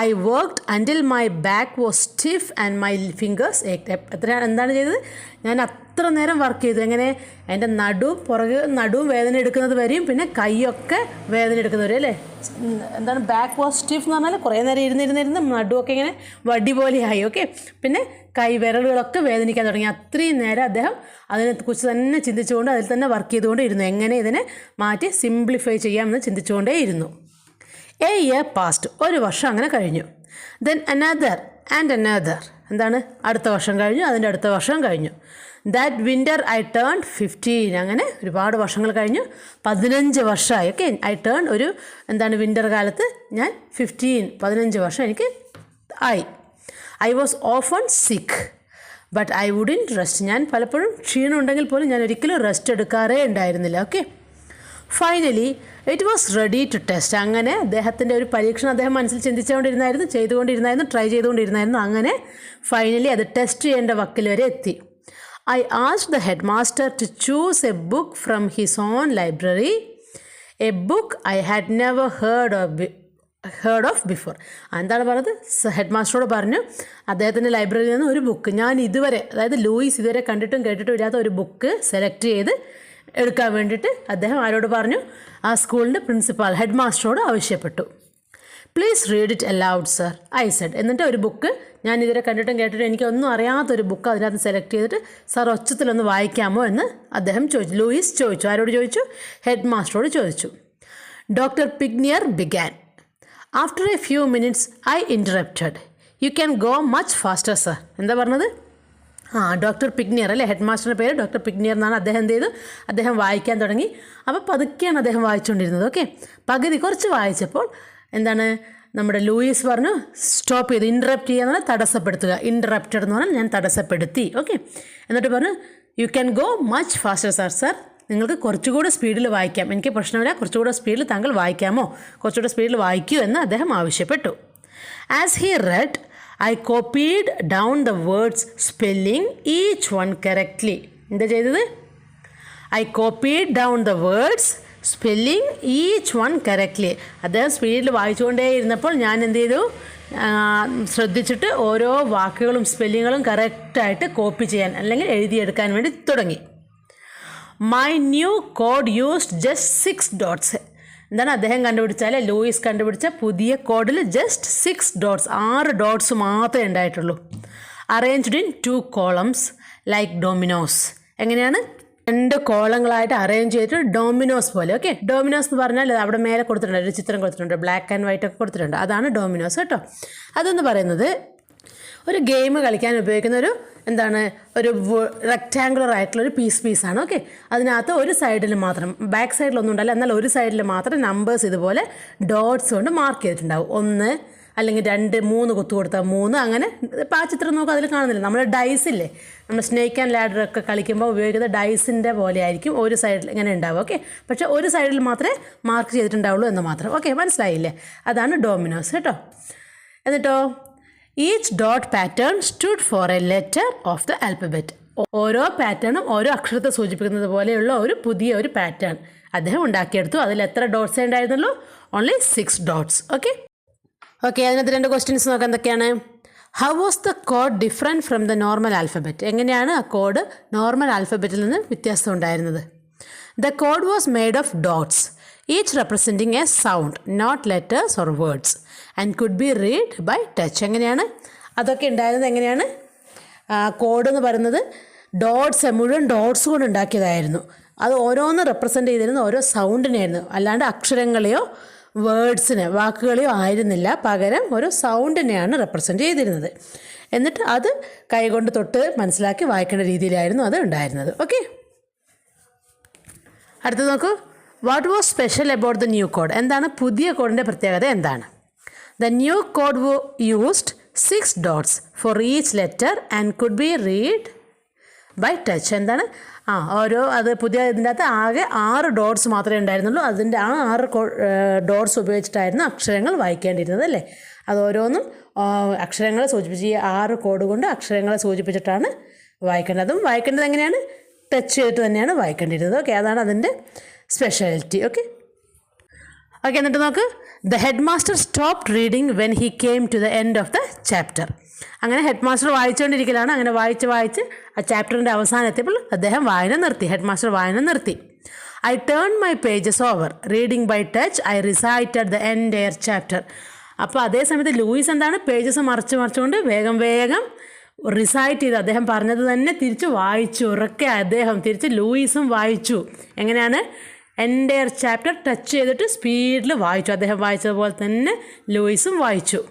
I worked until my back was stiff and my fingers ached. എന്താണ് ചെയ്തത്? ഞാൻ അത്ര നേരം വർക്ക് ചെയ്തു. എങ്ങനെ? എൻ്റെ നടുവും വേദന എടുക്കുന്നത് വരെയും പിന്നെ കൈയൊക്കെ വേദന എടുക്കുന്നത് വരെ അല്ലേ? ബാക്ക് വാസ് സ്റ്റിഫ് എന്ന് പറഞ്ഞാൽ കുറേ നേരം ഇരുന്നിരുന്ന് നടുവൊക്കെ ഇങ്ങനെ വടി പോലെയായി. ഓക്കെ, പിന്നെ വിരലുകളൊക്കെ വേദനിക്കാൻ തുടങ്ങി. അത്രയും നേരം അദ്ദേഹം അതിനെക്കുറിച്ച് തന്നെ ചിന്തിച്ചുകൊണ്ട് അതിൽ തന്നെ വർക്ക് ചെയ്തുകൊണ്ട് ഇരുന്നു. എങ്ങനെ ഇതിനെ മാറ്റി സിംപ്ലിഫൈ ചെയ്യാമെന്ന് ചിന്തിച്ചുകൊണ്ടേ ഇരുന്നു. A year passed. ഒരു വർഷം അങ്ങനെ കഴിഞ്ഞു. Then another and another. അടുത്ത വർഷം കഴിഞ്ഞു, അതിൻ്റെ അടുത്ത വർഷം കഴിഞ്ഞു. That winter I turned 15. അങ്ങനെ ഒരുപാട് വർഷങ്ങൾ കഴിഞ്ഞു. 15 വർഷമായി. ഓക്കെ, ഐ ടേൺ വിൻ്റർ കാലത്ത് ഞാൻ 15 വർഷം എനിക്ക് ആയി. ഐ വാസ് ഓഫൺ സിക്ക് ബട്ട് ഐ വുഡിൻറ്റ് റെസ്റ്റ്. ഞാൻ പലപ്പോഴും ക്ഷീണം ഉണ്ടെങ്കിൽ പോലും ഞാൻ ഒരിക്കലും റെസ്റ്റ് എടുക്കാറേ ഉണ്ടായിരുന്നില്ല. Okay, finally it was ready to test. അങ്ങനെ അദ്ദേഹത്തിൻ്റെ ഒരു പരീക്ഷണം അദ്ദേഹം മനസ്സിൽ ട്രൈ ചെയ്തുകൊണ്ടിരുന്നായിരുന്നു. അങ്ങനെ ഫൈനലി അത് ടെസ്റ്റ് ചെയ്യേണ്ട വക്കിൽ വരെ എത്തി. I asked the headmaster to choose a book from his own library, a book I had never heard of before. എന്താണ് പറഞ്ഞത്? ഹെഡ് മാസ്റ്ററോട് പറഞ്ഞു അദ്ദേഹത്തിൻ്റെ ലൈബ്രറിയിൽ നിന്ന് ഒരു ബുക്ക് ഞാൻ ഇതുവരെ, അതായത് ലൂയിസ് ഇതുവരെ കണ്ടിട്ടും കേട്ടിട്ടും ഇല്ലാത്ത ഒരു ബുക്ക് സെലക്ട് ചെയ്ത് എടുക്കാൻ വേണ്ടിയിട്ട് അദ്ദേഹം ആരോട് പറഞ്ഞു? ആ സ്കൂളിൻ്റെ പ്രിൻസിപ്പാൾ ഹെഡ് മാസ്റ്ററോട് ആവശ്യപ്പെട്ടു. Please read it aloud sir I said. എന്നിട്ട് ഒരു ബുക്ക് ഞാൻ ഇതുവരെ കണ്ടിട്ടും കേട്ടിട്ടും എനിക്കൊന്നും അറിയാത്തൊരു ബുക്ക് അതിനകത്ത് സെലക്ട് ചെയ്തിട്ട് സാർ ഒച്ചത്തിലൊന്ന് വായിക്കാമോ എന്ന് അദ്ദേഹം ചോദിച്ചു. ലൂയിസ് ചോദിച്ചു. ആരോട് ചോദിച്ചു? ഹെഡ് മാസ്റ്ററോട് ചോദിച്ചു. Doctor Pignier began. After a few minutes I interrupted. You can go much faster sir. എന്താ പറഞ്ഞത്? ഡോക്ടർ പിഗ്നിയർ അല്ലേ, ഹെഡ് മാസ്റ്ററിൻ്റെ പേര് ഡോക്ടർ പിഗ്നിയർ എന്നാണ്. അദ്ദേഹം എന്ത് ചെയ്തു? അദ്ദേഹം വായിക്കാൻ തുടങ്ങി. അപ്പോൾ പതുക്കെയാണ് അദ്ദേഹം വായിച്ചുകൊണ്ടിരുന്നത്. ഓക്കെ, പകുതി കുറച്ച് വായിച്ചപ്പോൾ എന്താണ് നമ്മുടെ ലൂയിസ് പറഞ്ഞു സ്റ്റോപ്പ് ചെയ്തു. ഇൻറ്ററപ്റ്റ് ചെയ്യുക എന്ന് പറഞ്ഞാൽ തടസ്സപ്പെടുത്തുക. ഇൻറ്ററപ്റ്റഡ് എന്ന് പറഞ്ഞാൽ ഞാൻ തടസ്സപ്പെടുത്തി. ഓക്കെ, എന്നിട്ട് പറഞ്ഞു you can go much faster sir. നിങ്ങൾക്ക് കുറച്ചുകൂടെ സ്പീഡിൽ വായിക്കാം, എനിക്ക് പ്രശ്നമില്ല, കുറച്ചുകൂടെ സ്പീഡിൽ താങ്കൾ വായിക്കാമോ, കുറച്ചുകൂടെ സ്പീഡിൽ വായിക്കൂ എന്ന് അദ്ദേഹം ആവശ്യപ്പെട്ടു. As he red I copied down the words, spelling each one correctly. എന്താ ചെയ്തത്? I copied down the words, spelling each one correctly. അദ്ദേഹം സ്പീഡിൽ വായിച്ചുകൊണ്ടേ ഇരുന്നപ്പോൾ ഞാൻ എന്ത് ചെയ്തു? ശ്രദ്ധിച്ചിട്ട് ഓരോ വാക്കുകളും സ്പെല്ലിങ്ങുകളും കറക്റ്റായിട്ട് കോപ്പി ചെയ്യാൻ അല്ലെങ്കിൽ എഴുതിയെടുക്കാൻ വേണ്ടി തുടങ്ങി. My new code used just 6 dots. എന്താണ് അദ്ദേഹം കണ്ടുപിടിച്ചാൽ ലൂയിസ് കണ്ടുപിടിച്ച പുതിയ കോഡിൽ ജസ്റ്റ് 6 dots, 6 dots മാത്രമേ ഉണ്ടായിട്ടുള്ളൂ. Arranged in 2 columns like dominoes. എങ്ങനെയാണ്? 2 കോളങ്ങളായിട്ട് അറേഞ്ച് ചെയ്തിട്ട് ഡൊമിനോസ് പോലെ. ഓക്കെ, ഡൊമിനോസ് എന്ന് പറഞ്ഞാൽ അവിടെ മേലെ കൊടുത്തിട്ടുണ്ട്, ഒരു ചിത്രം കൊടുത്തിട്ടുണ്ട്, ബ്ലാക്ക് ആൻഡ് വൈറ്റ് ഒക്കെ കൊടുത്തിട്ടുണ്ട്. അതാണ് ഡൊമിനോസ് കേട്ടോ. അതെന്ന് പറയുന്നത് ഒരു ഗെയിം കളിക്കാൻ ഉപയോഗിക്കുന്ന ഒരു റെക്റ്റാങ്കുലർ ആയിട്ടുള്ളൊരു പീസാണ്. ഓക്കെ, അതിനകത്ത് ഒരു സൈഡിൽ മാത്രം, ബാക്ക് സൈഡിലൊന്നും ഉണ്ടല്ല, എന്നാൽ ഒരു സൈഡിൽ മാത്രം നമ്പേഴ്സ് ഇതുപോലെ ഡോട്ട്സ് കൊണ്ട് മാർക്ക് ചെയ്തിട്ടുണ്ടാവും. 1 അല്ലെങ്കിൽ 2, 3 കുത്തു കൊടുത്താൽ 3, അങ്ങനെ. ഇപ്പോൾ ആ ചിത്രം നോക്കുക, അതിൽ കാണുന്നില്ല, നമ്മൾ ഡൈസ് ഇല്ലേ, നമ്മൾ സ്നേക്ക് ആൻഡ് ലാഡർ ഒക്കെ കളിക്കുമ്പോൾ ഉപയോഗിക്കുന്ന ഡൈസിൻ്റെ പോലെ ആയിരിക്കും ഒരു സൈഡിൽ ഇങ്ങനെ ഉണ്ടാവും. ഓക്കെ, പക്ഷേ ഒരു സൈഡിൽ മാത്രമേ മാർക്ക് ചെയ്തിട്ടുണ്ടാവുള്ളൂ എന്ന് മാത്രം. ഓക്കെ, മനസ്സിലായില്ലേ? അതാണ് ഡൊമിനോസ് കേട്ടോ. എന്നിട്ടോ each dot pattern stood four A letter of the alphabet. ഓരോ പാറ്റേണും ഓരോ അക്ഷരത്തെ സൂചിപ്പിക്കുന്നത് പോലെയുള്ള പുതിയ പാറ്റേൺ അദ്ദേഹം ഉണ്ടാക്കിയെടുത്തു. അതിൽ എത്ര ഡോട്ട്സേ ഉണ്ടായിരുന്നുള്ളൂ? Only 6 dots. ഓക്കെ, അതിനകത്ത് 2 ക്വസ്റ്റ്യൻസ് നോക്കാം. എന്തൊക്കെയാണ്? How was the code different from the normal alphabet? എങ്ങനെയാണ് ആ കോഡ് നോർമൽ ആൽഫബറ്റിൽ നിന്ന് വ്യത്യാസം ഉണ്ടായിരുന്നത്? The code was made of dots, each representing a sound, not letters or words, and could be read by touch. എങ്ങനെയാണ് അതൊക്കെ ഉണ്ടായിരുന്നത്? എങ്ങനെയാണ് കോഡ് എന്ന് പറയുന്നത്? മുഴുവൻ ഡോട്ട്സ് കൊണ്ട് ഉണ്ടാക്കിയതായിരുന്നു. അത് ഓരോന്ന് റെപ്രസെൻ്റ് ചെയ്തിരുന്ന ഓരോ സൗണ്ടിനെയായിരുന്നു, അല്ലാണ്ട് അക്ഷരങ്ങളെയോ വാക്കുകളെയോ ആയിരുന്നില്ല. പകരം ഓരോ സൗണ്ടിനെയാണ് റെപ്രസെൻ്റ് ചെയ്തിരുന്നത്. എന്നിട്ട് അത് കൈകൊണ്ട് തൊട്ട് മനസ്സിലാക്കി വായിക്കേണ്ട രീതിയിലായിരുന്നു അത് ഉണ്ടായിരുന്നത്. ഓക്കെ, അടുത്തത് നോക്കൂ. What was special about the new code? എന്താണ് പുതിയ കോഡിൻ്റെ പ്രത്യേകത? എന്താണ്? The new code used 6 dots for each letter and could be read by touch. എന്താണ്? അത് പുതിയ ഇതിൻ്റെ അകത്ത് ആകെ 6 dots മാത്രമേ ഉണ്ടായിരുന്നുള്ളൂ. അതിൻ്റെ 6 dots ഉപയോഗിച്ചിട്ടായിരുന്നു അക്ഷരങ്ങൾ വായിക്കേണ്ടിയിരുന്നത് അല്ലേ? അത് ഓരോന്നും അക്ഷരങ്ങളെ സൂചിപ്പിച്ച്, ഈ 6 കോഡ് കൊണ്ട് അക്ഷരങ്ങളെ സൂചിപ്പിച്ചിട്ടാണ് വായിക്കേണ്ടത്. അതും വായിക്കേണ്ടത് എങ്ങനെയാണ്? ടച്ച് ചെയ്തിട്ട് തന്നെയാണ് വായിക്കേണ്ടിയിരുന്നത്. ഓക്കെ, അതാണ് അതിൻ്റെ സ്പെഷ്യാലിറ്റി. ഓക്കെ, എന്നിട്ട് നോക്ക്. The headmaster stopped reading when he came to the end of the chapter. അങ്ങനെ ഹെഡ് മാസ്റ്റർ വായിച്ചുകൊണ്ടിരിക്കലാണ്. അങ്ങനെ വായിച്ച് ആ ചാപ്റ്ററിൻ്റെ അവസാനം എത്തിയപ്പോൾ അദ്ദേഹം വായന നിർത്തി. ഹെഡ് മാസ്റ്റർ വായന നിർത്തി. I turn my pages over, reading by touch I recited the entire chapter. അപ്പോൾ അതേ സമയത്ത് ലൂയിസ് എന്താണ്? പേജസ് മറിച്ചുകൊണ്ട് വേഗം റിസൈറ്റ് ചെയ്ത് അദ്ദേഹം പറഞ്ഞത് തന്നെ തിരിച്ച് വായിച്ചു. ഉറക്കെ അദ്ദേഹം തിരിച്ച് ലൂയിസും വായിച്ചു. എങ്ങനെയാണ്? എൻറ്റയർ ചാപ്റ്റർ ടച്ച് ചെയ്തിട്ട് സ്പീഡിൽ വായിച്ചു. അദ്ദേഹം വായിച്ചതുപോലെ തന്നെ ലൂയിസും വായിച്ചു.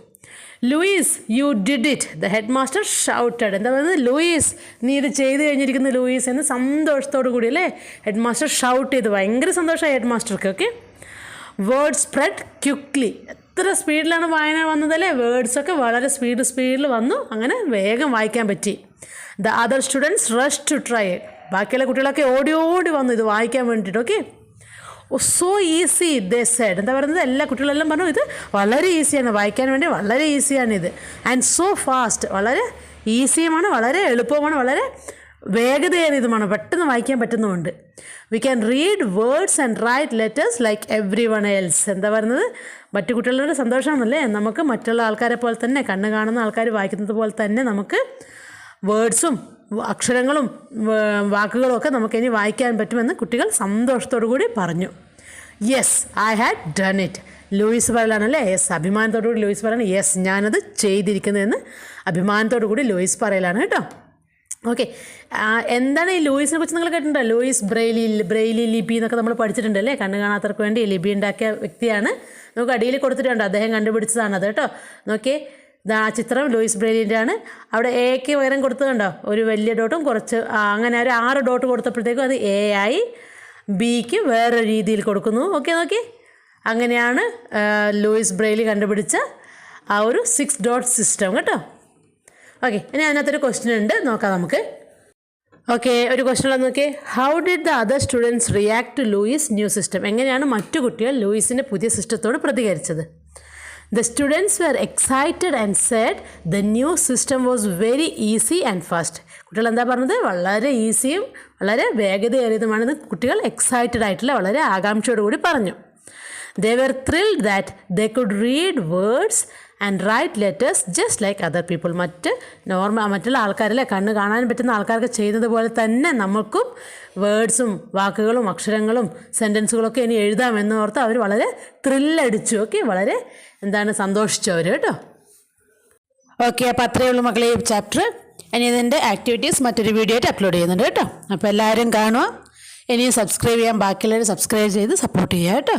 Louis, you did it, the headmaster shouted. എന്താ പറയുന്നത്? ലൂയിസ്, നീ ഇത് ചെയ്ത് കഴിഞ്ഞിരിക്കുന്നു ലൂയിസ് എന്ന് സന്തോഷത്തോടു കൂടി അല്ലേ ഹെഡ് മാസ്റ്റർ ഷൗട്ട് ചെയ്തു. ഭയങ്കര സന്തോഷമായി ഹെഡ് മാസ്റ്റർക്ക്. Okay, word spread quickly. എത്ര സ്പീഡിലാണ് വായന വന്നതല്ലേ? വേർഡ്സൊക്കെ വളരെ സ്പീഡിൽ വന്നു. അങ്ങനെ വേഗം വായിക്കാൻ പറ്റി. The other students rush to try. ബാക്കിയുള്ള കുട്ടികളൊക്കെ ഓടി വന്നു ഇത് വായിക്കാൻ വേണ്ടിയിട്ട്. Okay, so easy they said. എന്താ പറയുന്നത്? എല്ലാ കുട്ടികളെല്ലാം പറഞ്ഞു ഇത് വളരെ ഈസിയാണ്, വായിക്കാൻ വേണ്ടി വളരെ ഈസിയാണിത്. ആൻഡ് സോ ഫാസ്റ്റ്, വളരെ ഈസിയുമാണ്, വളരെ എളുപ്പമാണ്, വളരെ വേഗതയേറിയതുമാണ്, പെട്ടെന്ന് വായിക്കാൻ പറ്റുന്നുമുണ്ട്. We can read words and write letters like everyone else. എന്താ പറയുന്നത്? മറ്റു കുട്ടികളുടെ സന്തോഷമാണല്ലേ, നമുക്ക് മറ്റുള്ള ആൾക്കാരെ പോലെ തന്നെ, കണ്ണ് കാണുന്ന ആൾക്കാർ വായിക്കുന്നത് പോലെ തന്നെ നമുക്ക് വേർഡ്സും അക്ഷരങ്ങളും വാക്കുകളും ഒക്കെ നമുക്കിനി വായിക്കാൻ പറ്റുമെന്ന് കുട്ടികൾ സന്തോഷത്തോടു കൂടി പറഞ്ഞു. Yes, I had done it. Louis പറയലാണല്ലേ? യെസ്, അഭിമാനത്തോടു കൂടി ലൂയിസ് പറയലാണ് യെസ് ഞാനത് ചെയ്തിരിക്കുന്നതെന്ന് അഭിമാനത്തോടു കൂടി ലൂയിസ് പറയലാണ് കേട്ടോ. ഓക്കെ, എന്താണ് ഈ ലൂയിസിനെ കുറിച്ച് നിങ്ങൾ കേട്ടിട്ടുണ്ടോ? ലൂയിസ് ബ്രെയിലി ലിപി എന്നൊക്കെ നമ്മൾ പഠിച്ചിട്ടുണ്ടല്ലേ? കണ്ണ് കാണാത്തവർക്ക് വേണ്ടി ലിപി ഉണ്ടാക്കിയ വ്യക്തിയാണ്. നമുക്ക് അടിയിൽ കൊടുത്തിട്ടുണ്ട്, അദ്ദേഹം കണ്ടുപിടിച്ചതാണത് കേട്ടോ. നോക്കിയേ, ആ ചിത്രം ലൂയിസ് ബ്രെയിലിൻ്റെ ആണ്. അവിടെ എക്ക് പകരം കൊടുത്തതുണ്ടോ? ഒരു വലിയ ഡോട്ടും കുറച്ച് അങ്ങനെ ഒരു 6 ഡോട്ട് കൊടുത്തപ്പോഴത്തേക്കും അത് എ ആയി. ബിക്ക് വേറെ രീതിയിൽ കൊടുക്കുന്നു. ഓക്കെ, നോക്കി, അങ്ങനെയാണ് ലൂയിസ് ബ്രെയിലി കണ്ടുപിടിച്ച ആ ഒരു 6 ഡോട്ട് സിസ്റ്റം കേട്ടോ. ഓക്കെ, ഇനി അതിനകത്തൊരു ക്വസ്റ്റ്യൻ ഉണ്ട്, നോക്കാം നമുക്ക്. ഓക്കെ, ഒരു ക്വസ്റ്റ്യൻ ഉള്ളത് നോക്കിയേ. How did the other students react to Louis new system? എങ്ങനെയാണ് മറ്റു കുട്ടികൾ ലൂയിസിൻ്റെ പുതിയ സിസ്റ്റത്തോട് പ്രതികരിച്ചത്? The students were excited and said the new system was very easy and fast. കുട്ടികൾ എന്താ പറഞ്ഞത്? വളരെ ഈസിയും വളരെ വേഗതയേറിയതുമാണെന്ന് കുട്ടികൾ എക്സൈറ്റഡ് ആയിട്ടില്ല, വളരെ ആകാംക്ഷയോടുകൂടി പറഞ്ഞു. They were thrilled that they could read words and write letters just like other people. മറ്റുള്ള ആൾക്കാരല്ലേ, കണ്ണ് കാണാൻ പറ്റുന്ന ആൾക്കാർക്ക് ചെയ്യുന്നത് പോലെ തന്നെ നമുക്കും വേർഡ്സും വാക്കുകളും അക്ഷരങ്ങളും സെൻറ്റൻസുകളൊക്കെ ഇനി എഴുതാമെന്ന് ഓർത്ത് അവർ വളരെ ത്രില്ലടിച്ചു. ഓക്കെ, വളരെ സന്തോഷിച്ചു അവർ കേട്ടോ. ഓക്കെ, അപ്പോൾ അത്രയേ ഉള്ളൂ മക്കളെ ഈ ചാപ്റ്റർ. ഇനി ഇതിൻ്റെ ആക്ടിവിറ്റീസ് മറ്റൊരു വീഡിയോ ആയിട്ട് അപ്ലോഡ് ചെയ്യുന്നുണ്ട് കേട്ടോ. അപ്പോൾ എല്ലാവരും കാണുക. ഇനിയും സബ്സ്ക്രൈബ് ചെയ്യാൻ ബാക്കിയുള്ളവർ സബ്സ്ക്രൈബ് ചെയ്ത് സപ്പോർട്ട് ചെയ്യുക കേട്ടോ.